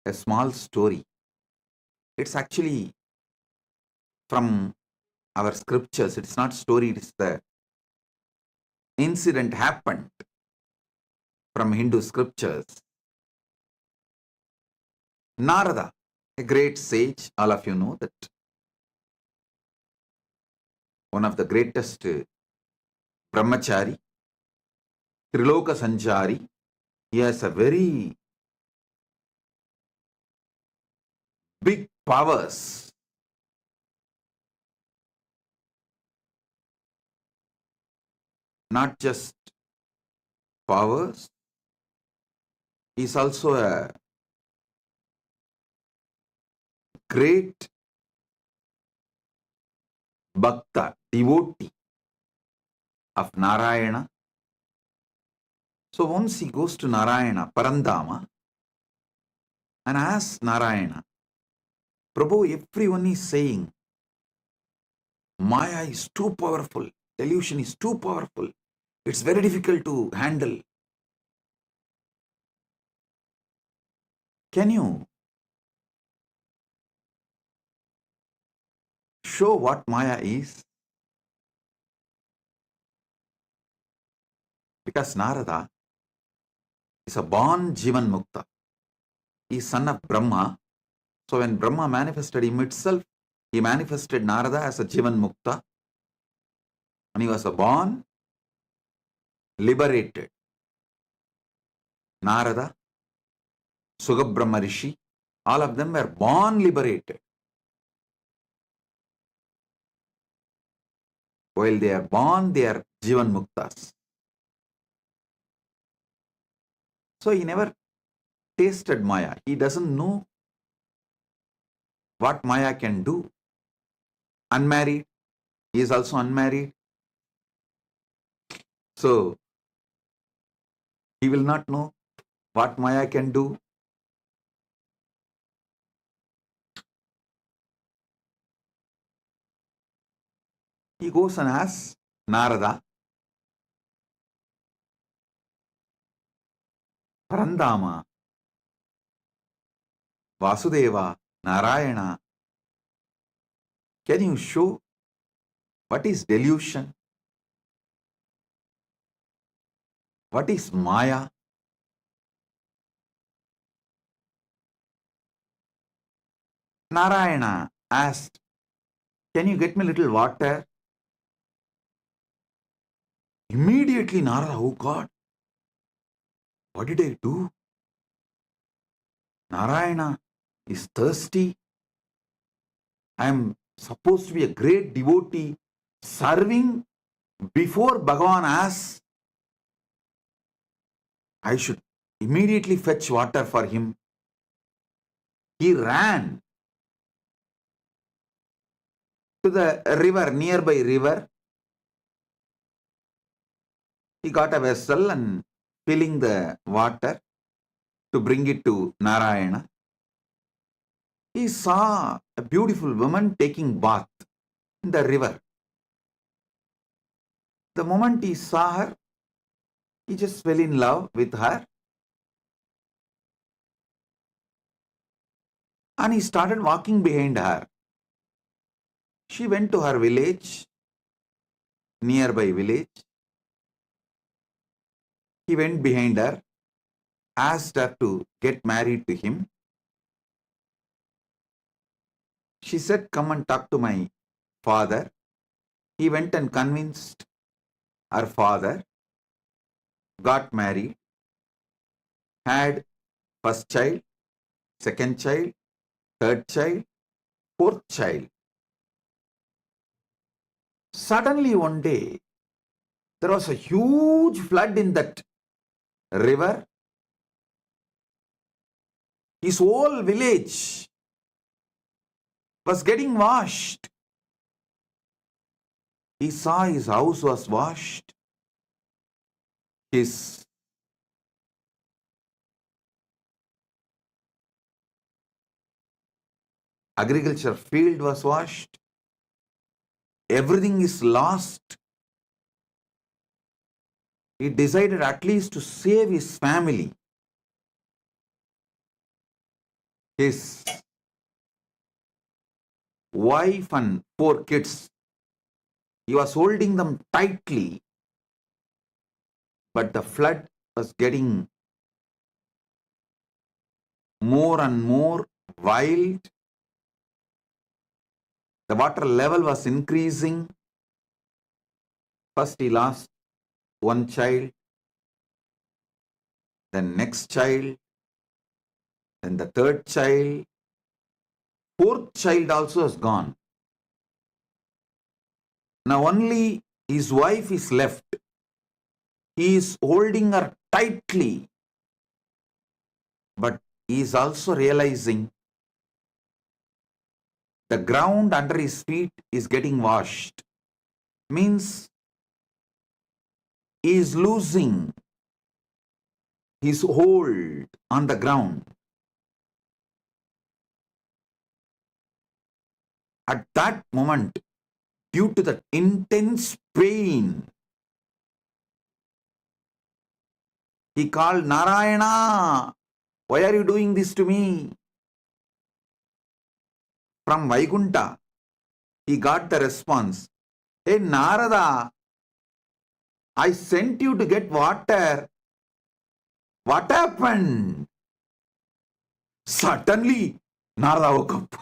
a small story. It's actually from our scriptures. It's not story, it's the incident happened from Hindu scriptures. Narada, a great sage, all of you know that one of the greatest brahmachari, Triloka Sanchari, he has a very big powers. not just powers, he is also a great bhakta, devotee of Narayana. So once he goes to Narayana, Parandama, and asks Narayana, Prabhu, everyone is saying, Maya is too powerful, delusion is too powerful, it's very difficult to handle. Can you show what Maya is? Because Narada is a born Jivan Mukta. He is son of Brahma. So when Brahma manifested him itself, he manifested Narada as a Jivan Mukta. And he was a born liberated. Narada, Sugabrahma Rishi, all of them were born liberated. While they are born, they are Jivan Muktas. So he never tasted Maya. He doesn't know what Maya can do. Unmarried, he is also unmarried. So he will not know what Maya can do. He goes and asks Narada, Parandama, Vasudeva, Narayana, can you show what is delusion? What is Maya? Narayana asked, can you get me a little water? Immediately Narada, oh God, what did I do? Narayana is thirsty. I am supposed to be a great devotee serving before Bhagavan asks. I should immediately fetch water for him. He ran to the river, nearby river. He got a vessel and filling the water to bring it to Narayana. He saw a beautiful woman taking bath in the river. The moment he saw her, he just fell in love with her. And he started walking behind her. She went to her village, nearby village. He went behind her, asked her to get married to him. She said, come and talk to my father. He went and convinced her father, got married, had first child, second child, third child, fourth child. Suddenly one day, there was a huge flood in that river. His whole village was getting washed. He saw his house was washed. His agriculture field was washed. Everything is lost. He decided at least to save his family. His wife and 4 kids. He was holding them tightly, but the flood was getting more and more wild. The water level was increasing. First he lost one child, then next child, then the third child. 4th child also has gone. Now only his wife is left. He is holding her tightly, but he is also realizing the ground under his feet is getting washed. Means he is losing his hold on the ground. At that moment, due to the intense pain, he called, Narayana, why are you doing this to me? From Vaikunta, he got the response, hey Narada, I sent you to get water. What happened? Suddenly, Narada woke up.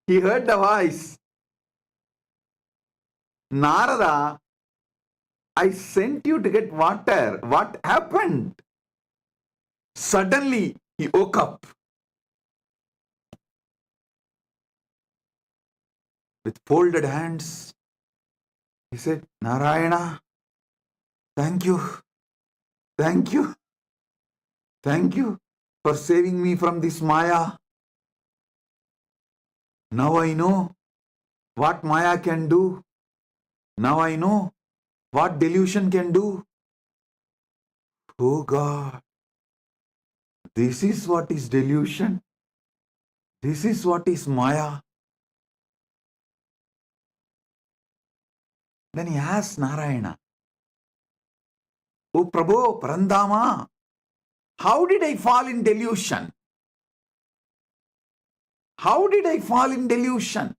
He heard the voice. Narada, I sent you to get water. What happened? Suddenly, he woke up. With folded hands, he said, Narayana, thank you, thank you, thank you for saving me from this Maya. Now I know what Maya can do. Now I know what delusion can do. Oh God, this is what is delusion. This is what is Maya. Then he asked Narayana, Oh Prabhu, Parandama, how did I fall in delusion? How did I fall in delusion?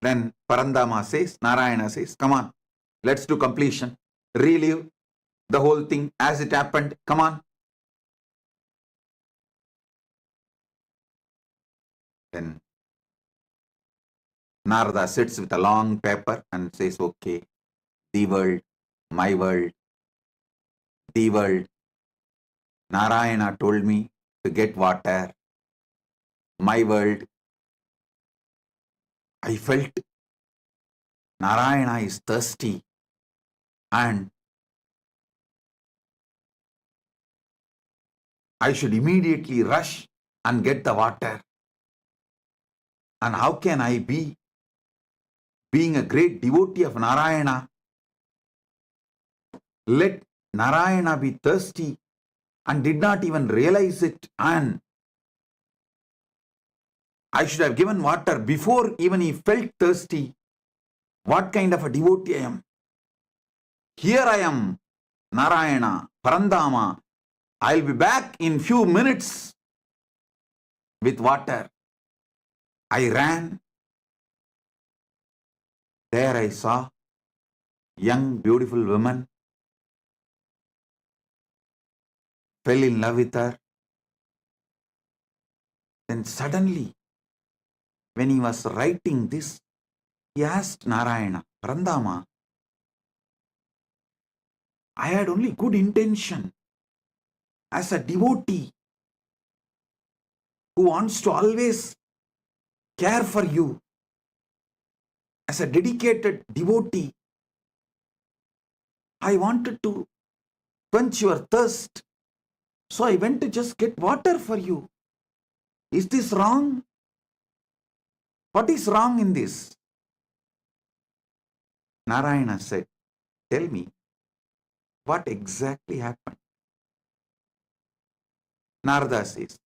Then Parandama says, Narayana says, come on, let's do completion. Relive the whole thing as it happened. Come on. Then Narada sits with a long paper and says, okay, the world, my world, the world. Narayana told me to get water. My world. I felt Narayana is thirsty and I should immediately rush and get the water. And how can I be, being a great devotee of Narayana, let Narayana be thirsty and did not even realize it, and I should have given water before even he felt thirsty. What kind of a devotee I am? Here I am, Narayana, Parandama. I'll be back in few minutes with water. I ran. There I saw young, beautiful woman, fell in love with her. Then suddenly, when he was writing this, he asked Narayana, Parandama, I had only good intention as a devotee who wants to always care for you. As a dedicated devotee, I wanted to quench your thirst. So I went to just get water for you. Is this wrong? What is wrong in this? Narayana said, tell me, what exactly happened? Narada says,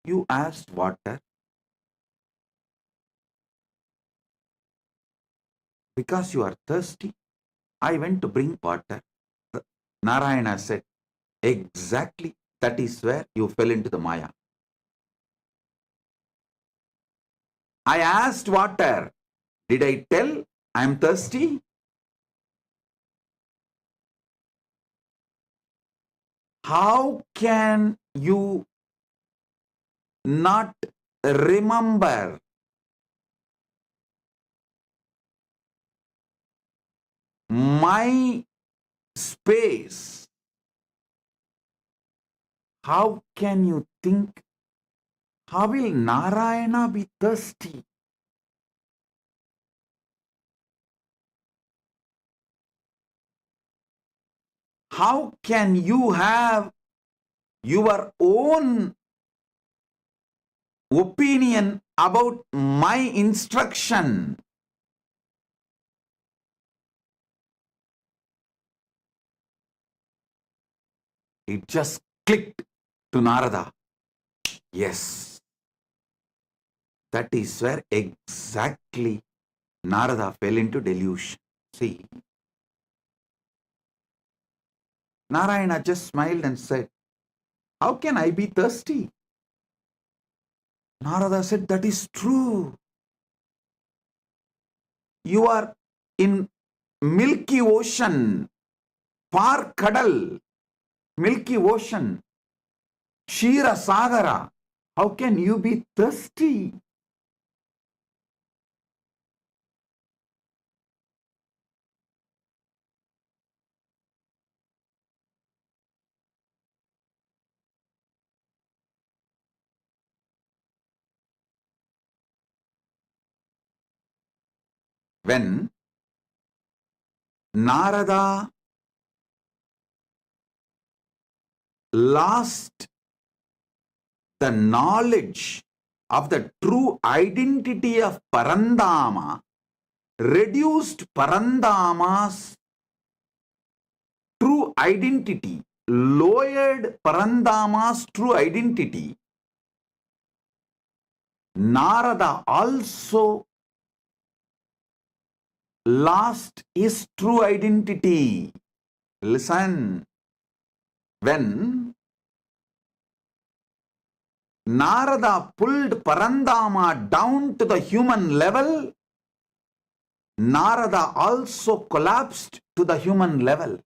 you asked water because you are thirsty. I went to bring water. Narayana said, exactly, that is where you fell into the Maya. I asked water. Did I tell I am thirsty? How can you not remember my space, how can you think, how will Narayana be thirsty? How can you have your own opinion about my instruction? It just clicked to Narada. Yes, that is where exactly Narada fell into delusion. See, Narayana just smiled and said, how can I be thirsty? Narada said, that is true. You are in Milky Ocean, far Kadal, Milky Ocean, Shira Sagara. How can you be thirsty? When Narada lost the knowledge of the true identity of Parandama, reduced Parandama's true identity, lowered Parandama's true identity, Narada also lost his true identity. Listen, when Narada pulled Parandama down to the human level, Narada also collapsed to the human level.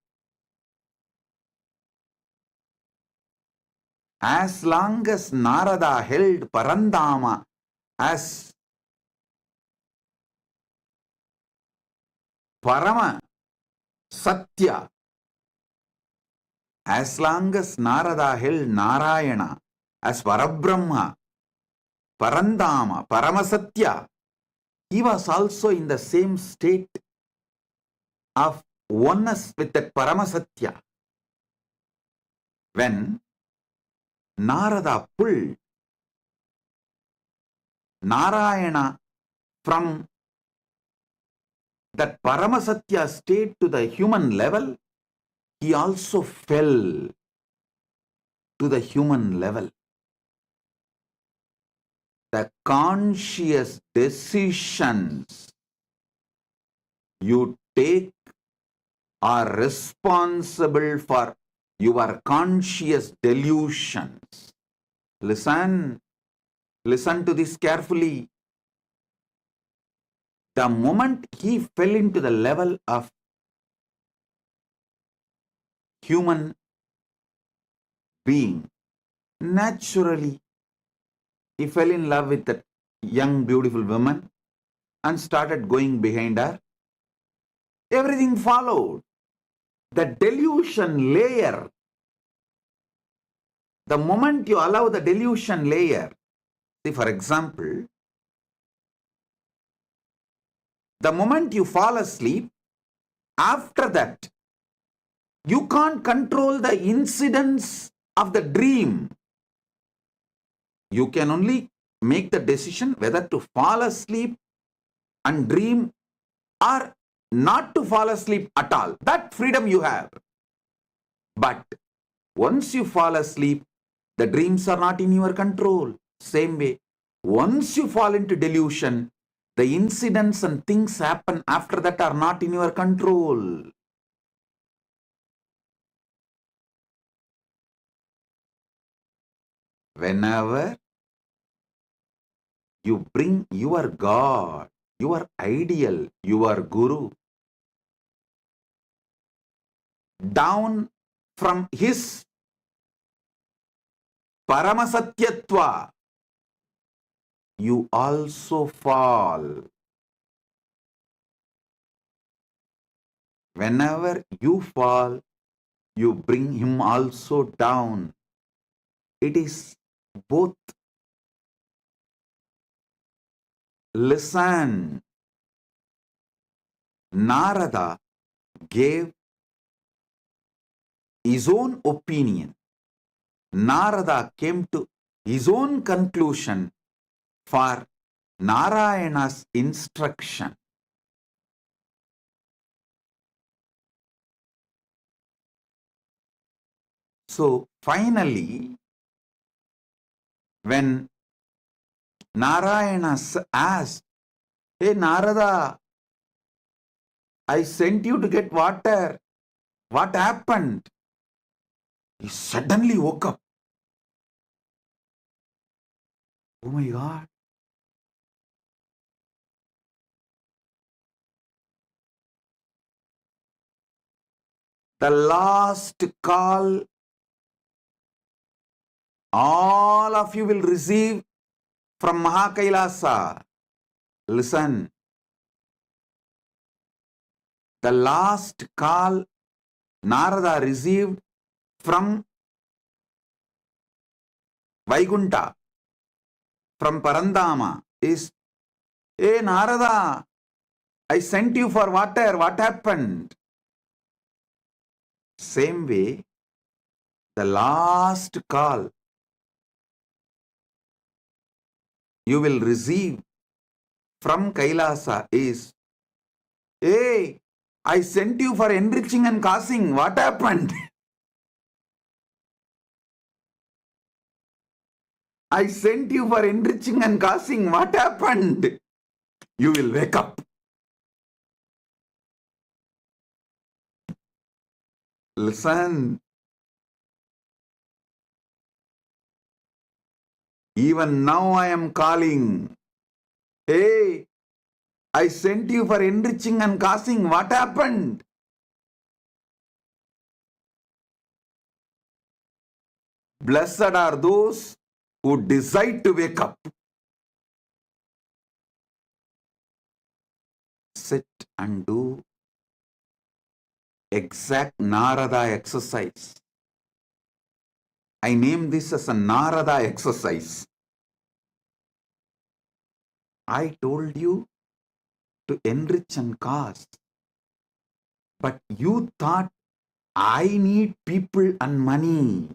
As long as Narada held Parandama as Parama Satya, as long as Narada held Narayana as Parabrahma, Parandama, Paramasatya, he was also in the same state of oneness with that Paramasatya. When Narada pulled Narayana from that Paramasatya state to the human level, he also fell to the human level. The conscious decisions you take are responsible for your conscious delusions. Listen to this carefully. The moment he fell into the level of human being, naturally he fell in love with that young beautiful woman and started going behind her. Everything followed. The delusion layer, the moment you allow the delusion layer, see, for example, the moment you fall asleep, after that, you can't control the incidents of the dream. You can only make the decision whether to fall asleep and dream or not to fall asleep at all. That freedom you have. But once you fall asleep, the dreams are not in your control. Same way, once you fall into delusion, the incidents and things happen after that are not in your control. Whenever you bring your God, your ideal, your Guru down from his Paramasatyatva, you also fall. whenever you fall, you bring him also down. It is both. Listen, Narada gave his own opinion. Narada came to his own conclusion for Narayana's instruction. So finally, when Narayana asked, "Hey Narada, I sent you to get water. What happened?" He suddenly woke up. Oh my God. The last call all of you will receive from Kailasa. Listen. The last call Narada received from Vaikunta, from Parandama is, "Hey Narada, I sent you for water. What happened?" Same way, the last call you will receive from Kailasa is, "Hey, I sent you for enriching and causing. What happened?" "I sent you for enriching and causing. What happened?" You will wake up. Listen. Even now I am calling. "Hey, I sent you for enriching and causing. What happened?" Blessed are those who decide to wake up. Sit and do exact Narada exercise. I name this as a Narada exercise. I told you to enrich and cause, but you thought I need people and money.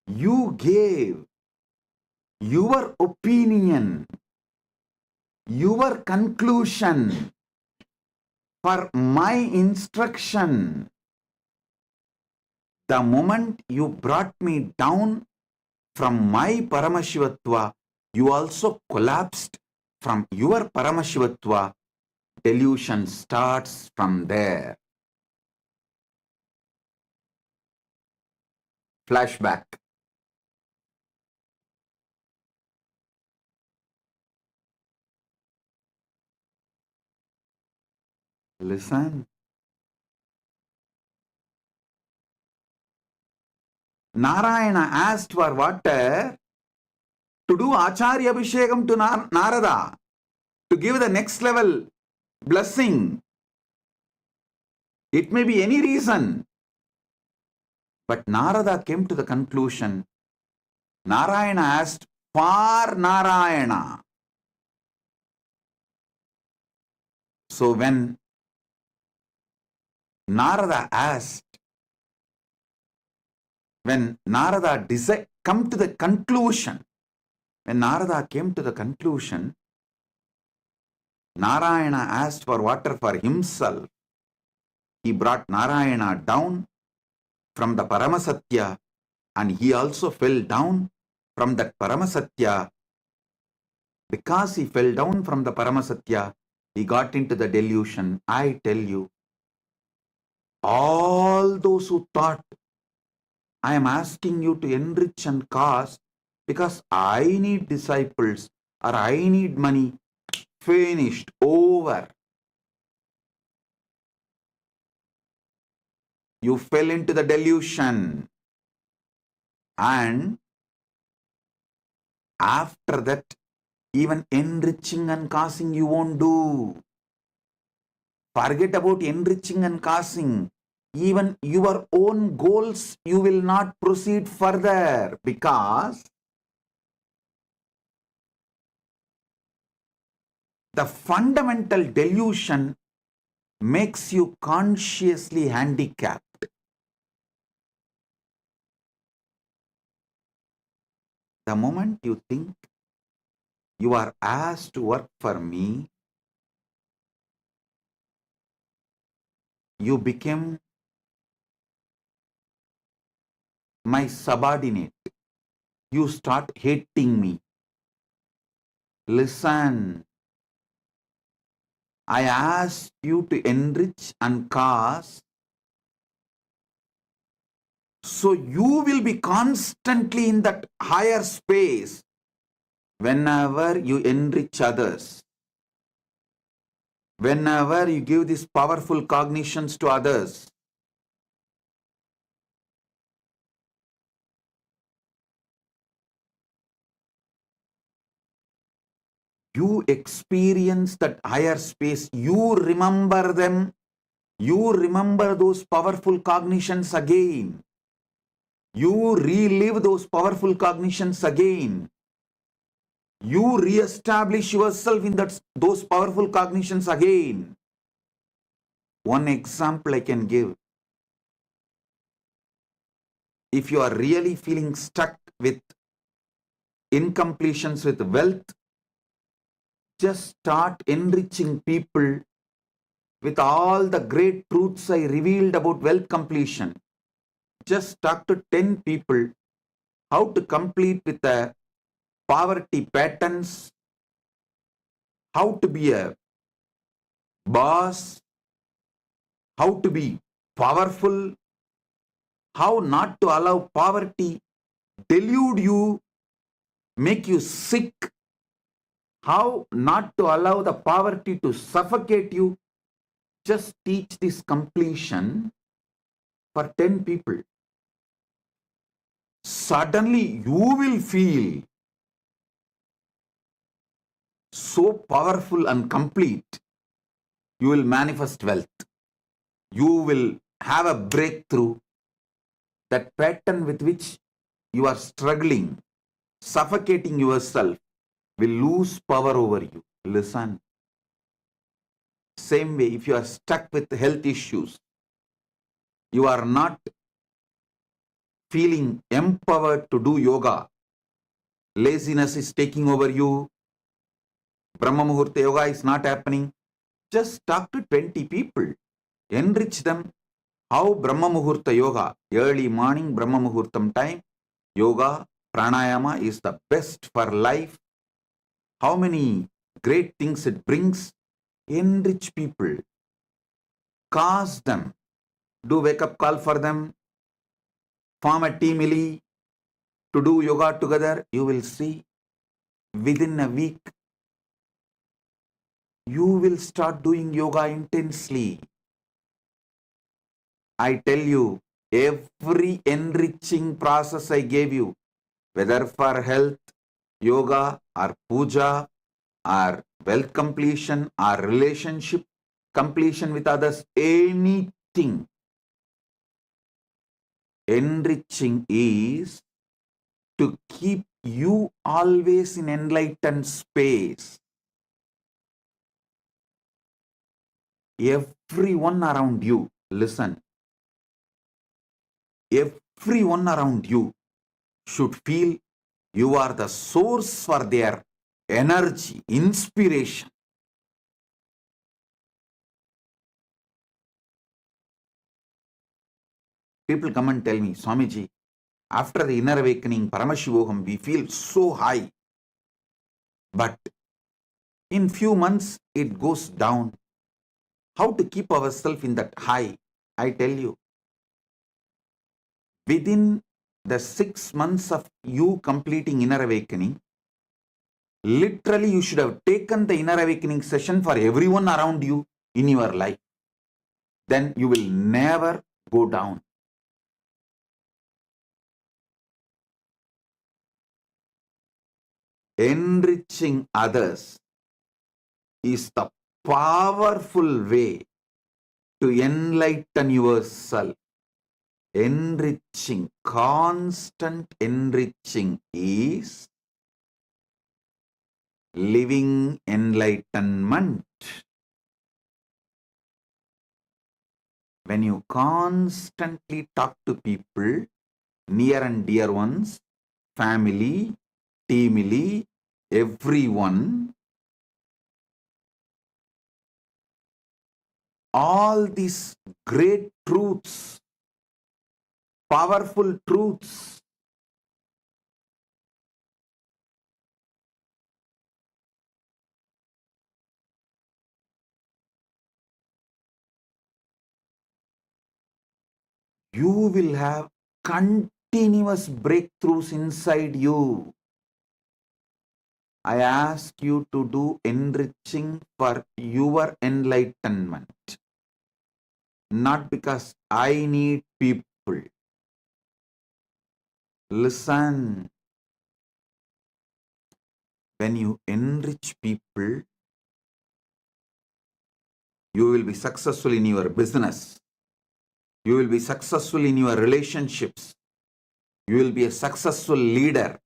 You gave your opinion, your conclusion for my instruction. The moment you brought me down from my Paramashivatva, you also collapsed from your Paramashivatva. Delusion starts from there. Flashback. Listen. Narayana asked for water to do Acharya Abhishekam to Narada, to give the next level blessing. It may be any reason. But Narada came to the conclusion, Narayana asked for Narayana. So when Narada asked, when Narada come to the conclusion, when Narada came to the conclusion, Narayana asked for water for himself. He brought Narayana down from the Paramasatya, and he also fell down from that Paramasatya. Because he fell down from the Paramasatya, he got into the delusion. I tell you, all those who thought, I am asking you to enrich and cause because I need disciples or I need money, finished, over. You fell into the delusion. And after that, even enriching and causing you won't do. Forget about enriching and causing. Even your own goals, you will not proceed further because the fundamental delusion makes you consciously handicapped. The moment you think you are asked to work for me, you become my subordinate. You start hating me. Listen, I asked you to enrich and cause, so you will be constantly in that higher space whenever you enrich others, whenever you give these powerful cognitions to others. You experience that higher space. You remember them. You remember those powerful cognitions again. You relive those powerful cognitions again. You re-establish yourself in those powerful cognitions again. One example I can give. If you are really feeling stuck with incompletions with wealth, just start enriching people with all the great truths I revealed about wealth completion. Just talk to 10 people how to complete with the poverty patterns, how to be a boss, how to be powerful, how not to allow poverty delude you, make you sick, how not to allow the poverty to suffocate you. Just teach this completion for 10 people. Suddenly you will feel so powerful and complete. You will manifest wealth. You will have a breakthrough. That pattern with which you are struggling, suffocating yourself, will lose power over you. Listen. Same way, if you are stuck with health issues, you are not feeling empowered to do yoga, laziness is taking over you, Brahma Muhurta yoga is not happening, just talk to 20 people, enrich them. How Brahma Muhurta yoga, early morning Brahma Muhurtam time, yoga, pranayama is the best for life. How many great things it brings. Enrich people, cause them, do wake up call for them, form a team to do yoga together. You will see within a week you will start doing yoga intensely. I tell you, every enriching process I gave you, whether for health, yoga, or puja, or wealth completion, or relationship completion with others, anything, enriching is to keep you always in enlightened space. Everyone around you, listen, everyone around you should feel you are the source for their energy, inspiration. People come and tell me, Swamiji, after the inner awakening, Paramashivoham, we feel so high. But in few months, it goes down. How to keep ourselves in that high? I tell you, within the 6 months of you completing inner awakening, literally you should have taken the inner awakening session for everyone around you in your life. Then you will never go down. Enriching others is the powerful way to enlighten yourself. Enriching, constant enriching is living enlightenment. When you constantly talk to people, near and dear ones, family, teamily, everyone, all these great truths, powerful truths, you will have continuous breakthroughs inside you. I ask you to do enriching for your enlightenment, not because I need people. Listen, when you enrich people, you will be successful in your business. You will be successful in your relationships. You will be a successful leader.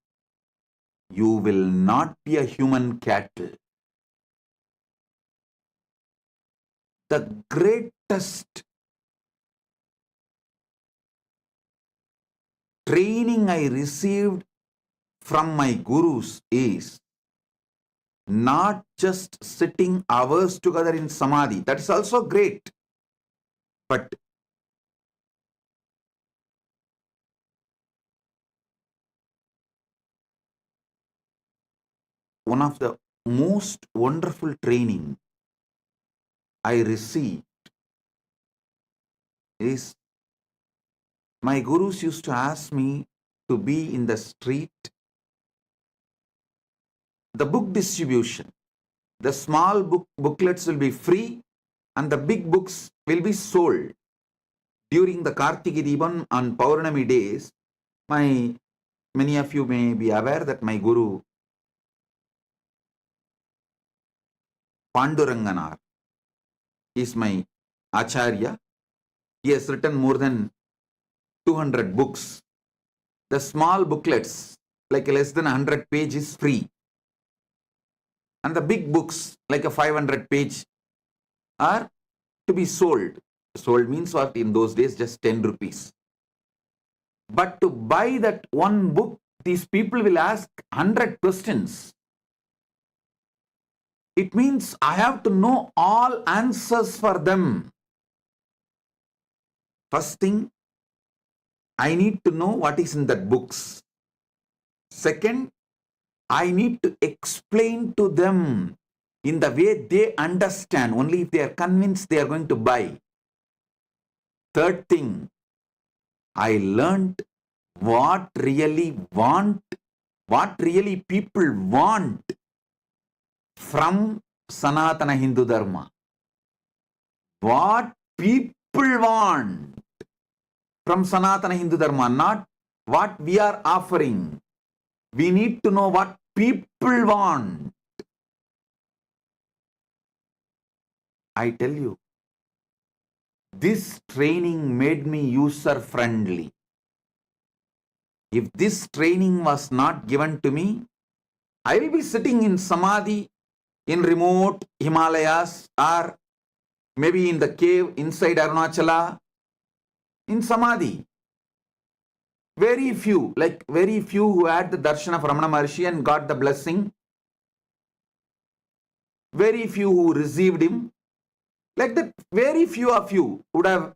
You will not be a human cattle. The greatest training I received from my gurus is not just sitting hours together in samadhi. That is also great. But one of the most wonderful training I received is my gurus used to ask me to be in the street, the book distribution. The small booklets will be free and the big books will be sold. During the Kartiki Deepam on Paurnami days, many of you may be aware that my guru Panduranganar is my acharya. He has written more than 200 books. The small booklets, like less than 100 pages, free. And the big books, like a 500 page, are to be sold. Sold means what? In those days, just 10 rupees. But to buy that one book, these people will ask 100 questions. It means I have to know all answers for them. First thing, I need to know what is in that books. Second, I need to explain to them in the way they understand. Only if they are convinced they are going to buy. Third thing, I learned what really people want from Sanatana Hindu Dharma. What people want from Sanatana Hindu Dharma, not what we are offering. We need to know what people want. I tell you, this training made me user friendly. If this training was not given to me, I will be sitting in Samadhi in remote Himalayas or maybe in the cave inside Arunachala in Samadhi. Very few who had the darshan of Ramana Maharishi and got the blessing. Very few who received him. Like that, very few of you would have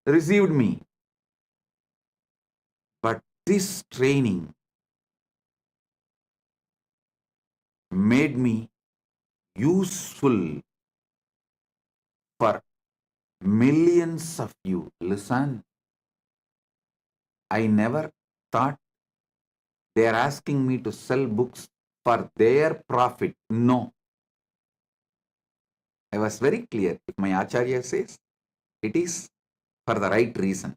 received me. But this training made me useful for millions of you. Listen, I never thought they are asking me to sell books for their profit. No. I was very clear. If my Acharya says, it is for the right reason.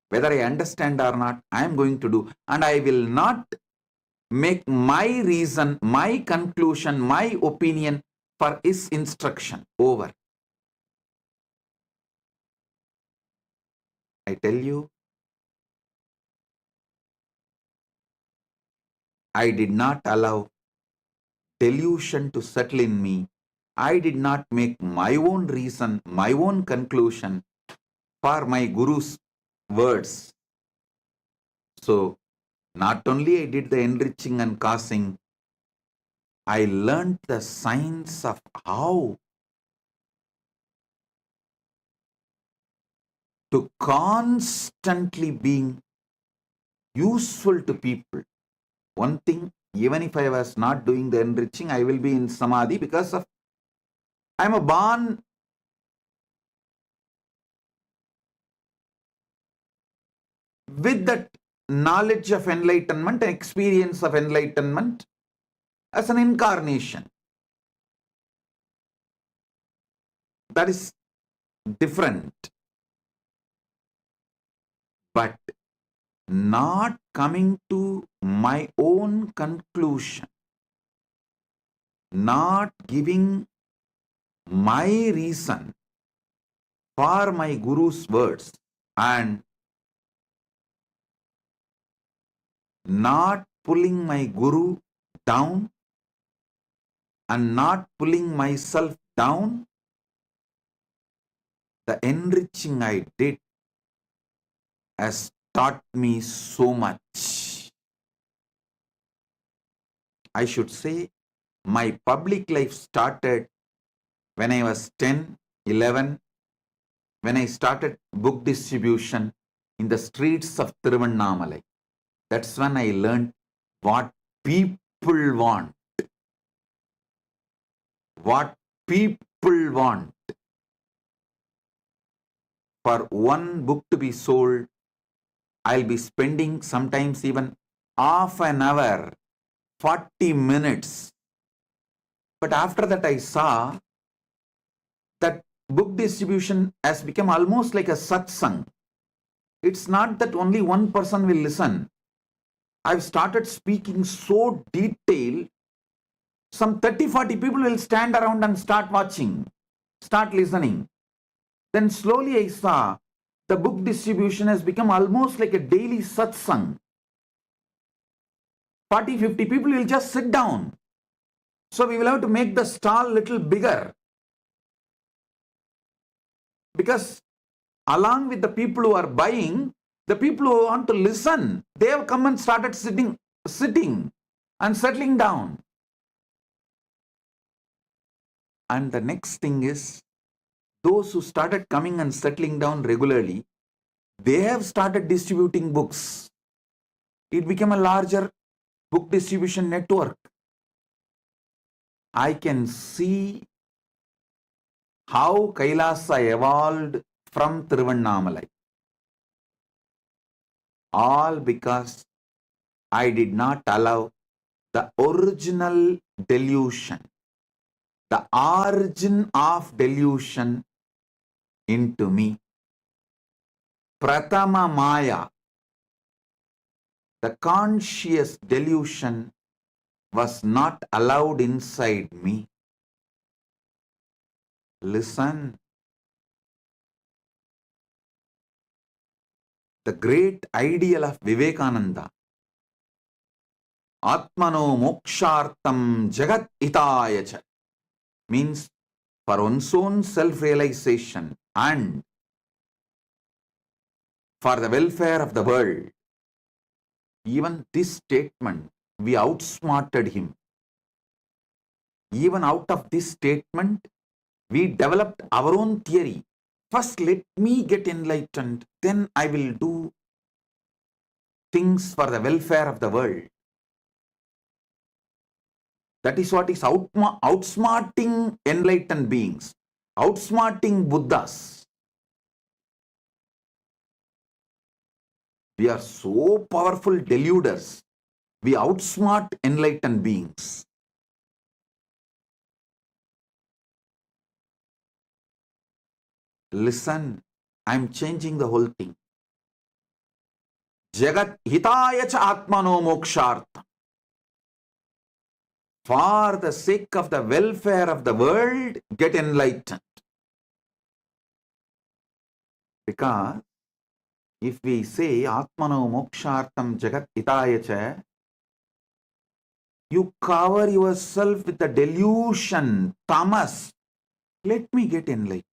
Whether I understand or not, I am going to do. And I will not make my reason, my conclusion, my opinion for his instruction. Over. tell you, I did not allow delusion to settle in me. I did not make my own reason, my own conclusion for my Guru's words. So, not only I did the enriching and causing, I learned the science of how to constantly being useful to people. One thing, even if I was not doing the enriching, I will be in samadhi because of I'm a born with that knowledge of enlightenment and experience of enlightenment as an incarnation. That is different. But not coming to my own conclusion, not giving my reason for my Guru's words, and not pulling my Guru down and not pulling myself down, the enriching I did has taught me so much. I should say my public life started when I was 10, 11, when I started book distribution in the streets of Tiruvannamalai. That's when I learned what people want. What people want. For one book to be sold, I'll be spending sometimes even half an hour, 40 minutes. But after that, I saw that book distribution has become almost like a satsang. It's not that only one person will listen. I've started speaking so detailed, some 30, 40 people will stand around and start watching, start listening. Then slowly I saw the book distribution has become almost like a daily satsang. 40, 50 people will just sit down. So we will have to make the stall little bigger. Because along with the people who are buying, the people who want to listen, they have come and started sitting and settling down. And the next thing is, those who started coming and settling down regularly, they have started distributing books. It became a larger book distribution network. I can see how Kailasa evolved from Tiruvannamalai. All because I did not allow the original delusion, the origin of delusion into me. Pratama Maya, the conscious delusion, was not allowed inside me. Listen. The great ideal of Vivekananda, Atmano mokshartam jagat itayacha, means for one's own self-realization and for the welfare of the world. Even this statement, we outsmarted him. Even out of this statement, we developed our own theory. First, let me get enlightened, then I will do things for the welfare of the world. That is what is outsmarting enlightened beings, outsmarting Buddhas. We are so powerful deluders. We outsmart enlightened beings. Listen, I'm changing the whole thing. Jagat hitaya cha atmano mokshartha. For the sake of the welfare of the world, get enlightened. Because If we say Atmano Mokshartam Jagat Hitaya Cha, you cover yourself with the delusion, tamas. Let me get enlightened.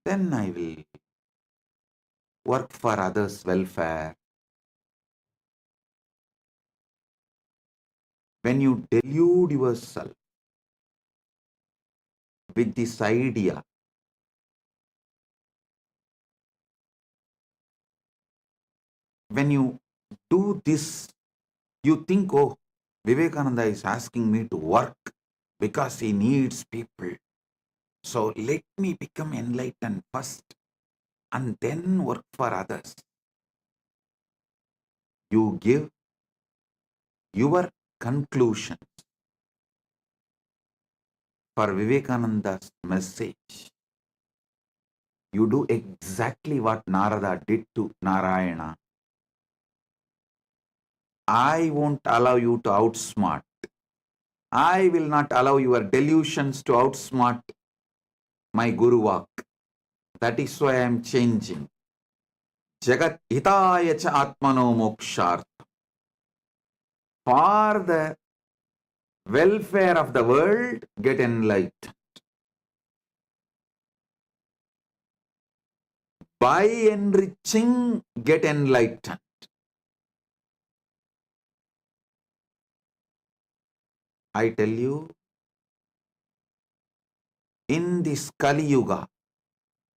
Then I will work for others' welfare. When you delude yourself with this idea, when you do this, you think, oh, Vivekananda is asking me to work because he needs people. So let me become enlightened first and then work for others. You give your conclusions for Vivekananda's message. You do exactly what Narada did to Narayana. I won't allow you to outsmart. I will not allow your delusions to outsmart my Guru Vaak. That is why I am changing. Jagat hitaya cha atmano moksharth. For the welfare of the world, get enlightened. By enriching, get enlightened. I tell you, in this Kali Yuga,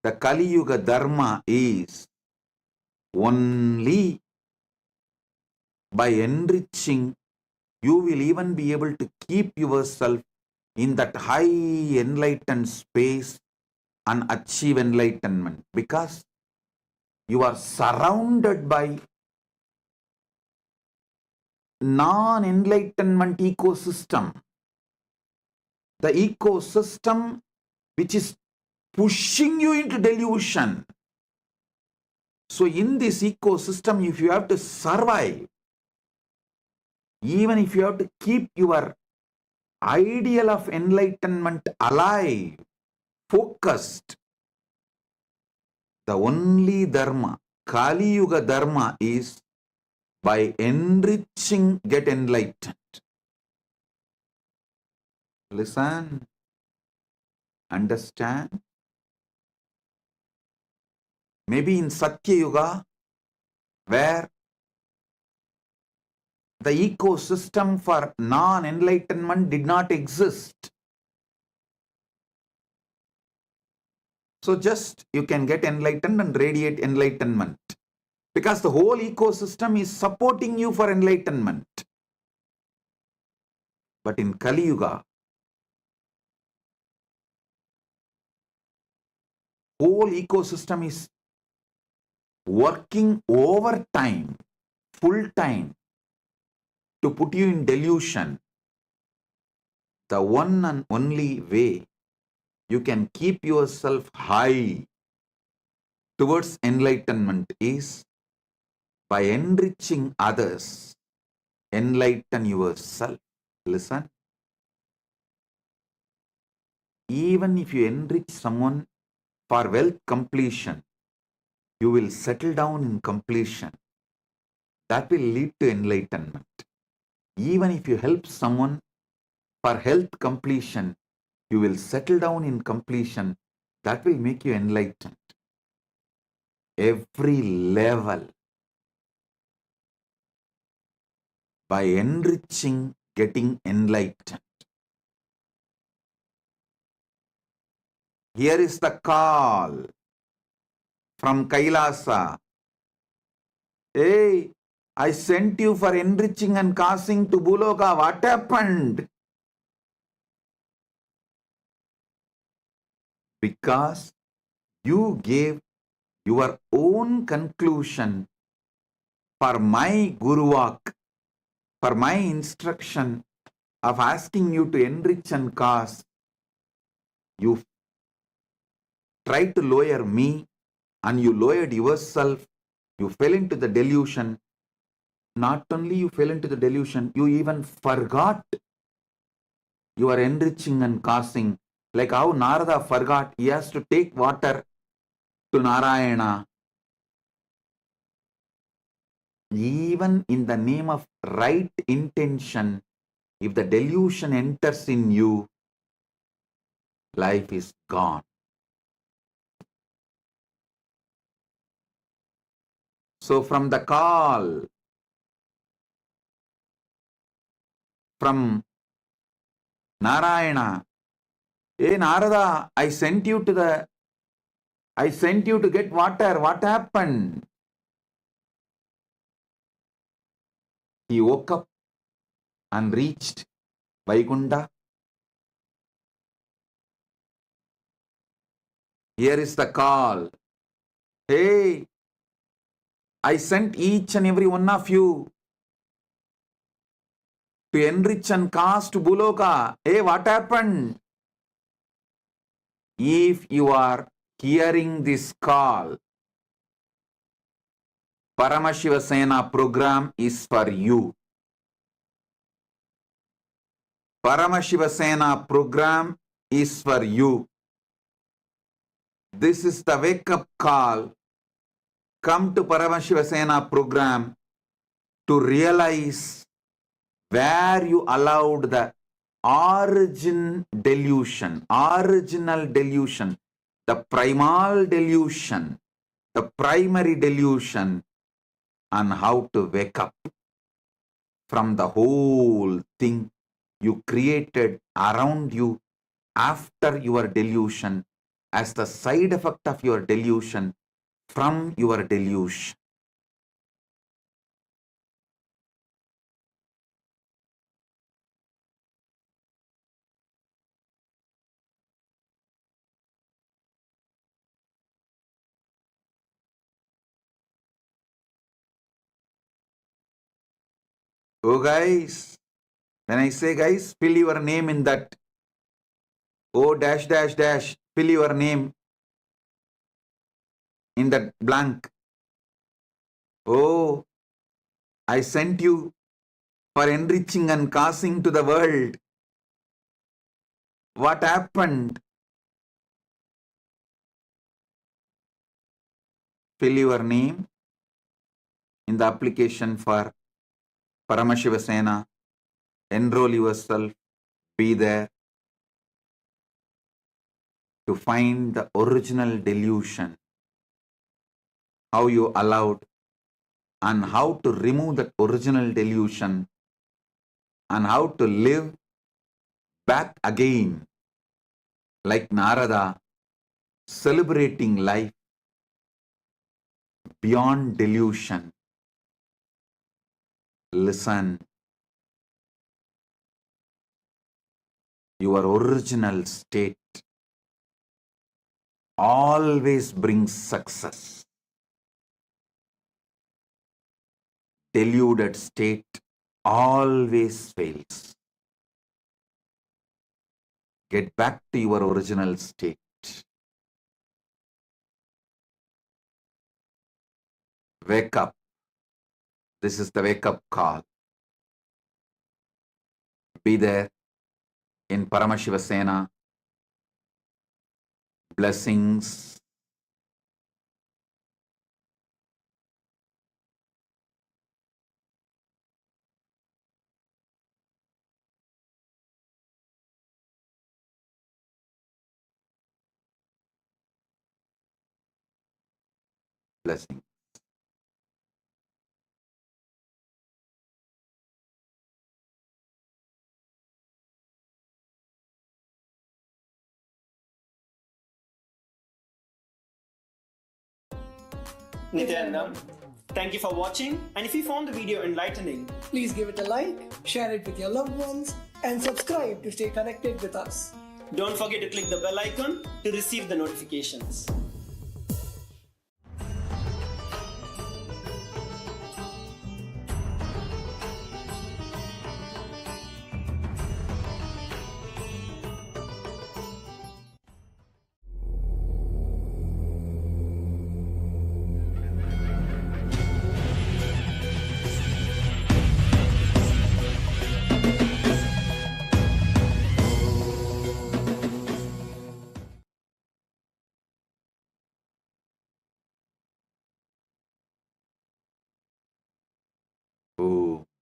the Kali Yuga Dharma is only by enriching, you will even be able to keep yourself in that high enlightened space and achieve enlightenment, because you are surrounded by non-enlightenment ecosystem. The ecosystem which is pushing you into delusion. So in this ecosystem, if you have to survive, even if you have to keep your ideal of enlightenment alive, focused, the only dharma, Kali Yuga dharma, is by enriching, get enlightened. Listen, understand. Maybe in Satya Yuga, where the ecosystem for non-enlightenment did not exist. So just you can get enlightened and radiate enlightenment, because the whole ecosystem is supporting you for enlightenment. But in Kali Yuga, whole ecosystem is working overtime, full time, to put you in delusion. The one and only way you can keep yourself high towards enlightenment is by enriching others. Enlighten yourself. Listen. Even if you enrich someone for wealth completion, you will settle down in completion. That will lead to enlightenment. Even if you help someone for health completion, you will settle down in completion. That will make you enlightened. Every level, by enriching, getting enlightened. Here is the call from Kailasa. Hey, I sent you for enriching and causing to Buloka. What happened? Because you gave your own conclusion for my Guru Vaak, for my instruction of asking you to enrich and cause. You tried to lower me and you lowered yourself. You fell into the delusion. Not only you fell into the delusion, you even forgot you are enriching and causing. Like how Narada forgot he has to take water to Narayana. even in the name of right intention, if the delusion enters in you, life is gone. So from the call, from Narayana, hey Narada, I sent you to get water. What happened? He woke up and reached Vaikunta. Here is the call. Hey, I sent each and every one of you to enrich and cast Buloka. Hey, what happened? If you are hearing this call, Paramashiva Sena program is for you. Paramashiva Sena program is for you. This is the wake-up call. Come to Paramashiva Sena program to realize where you allowed the original delusion, the primal delusion, the primary delusion, and how to wake up from the whole thing you created around you after your delusion, as the side effect of your delusion from your delusion. Oh guys, when I say guys, fill your name in that. Oh dash dash dash, fill your name in that blank. Oh, I sent you for enriching and causing to the world. What happened? Fill your name in the application for Paramashiva Sena. Enroll yourself. Be there to find the original delusion. How you allowed and how to remove that original delusion and how to live back again like Narada, celebrating life beyond delusion. Listen, your original state always brings success. Deluded state always fails. Get back to your original state. Wake up. This is the wake-up call. Be there in Paramashiva Sena. Blessings. Blessings. Nithyananda, thank you for watching, and if you found the video enlightening, please give it a like, share it with your loved ones, and subscribe to stay connected with us. don't forget to click the bell icon to receive the notifications.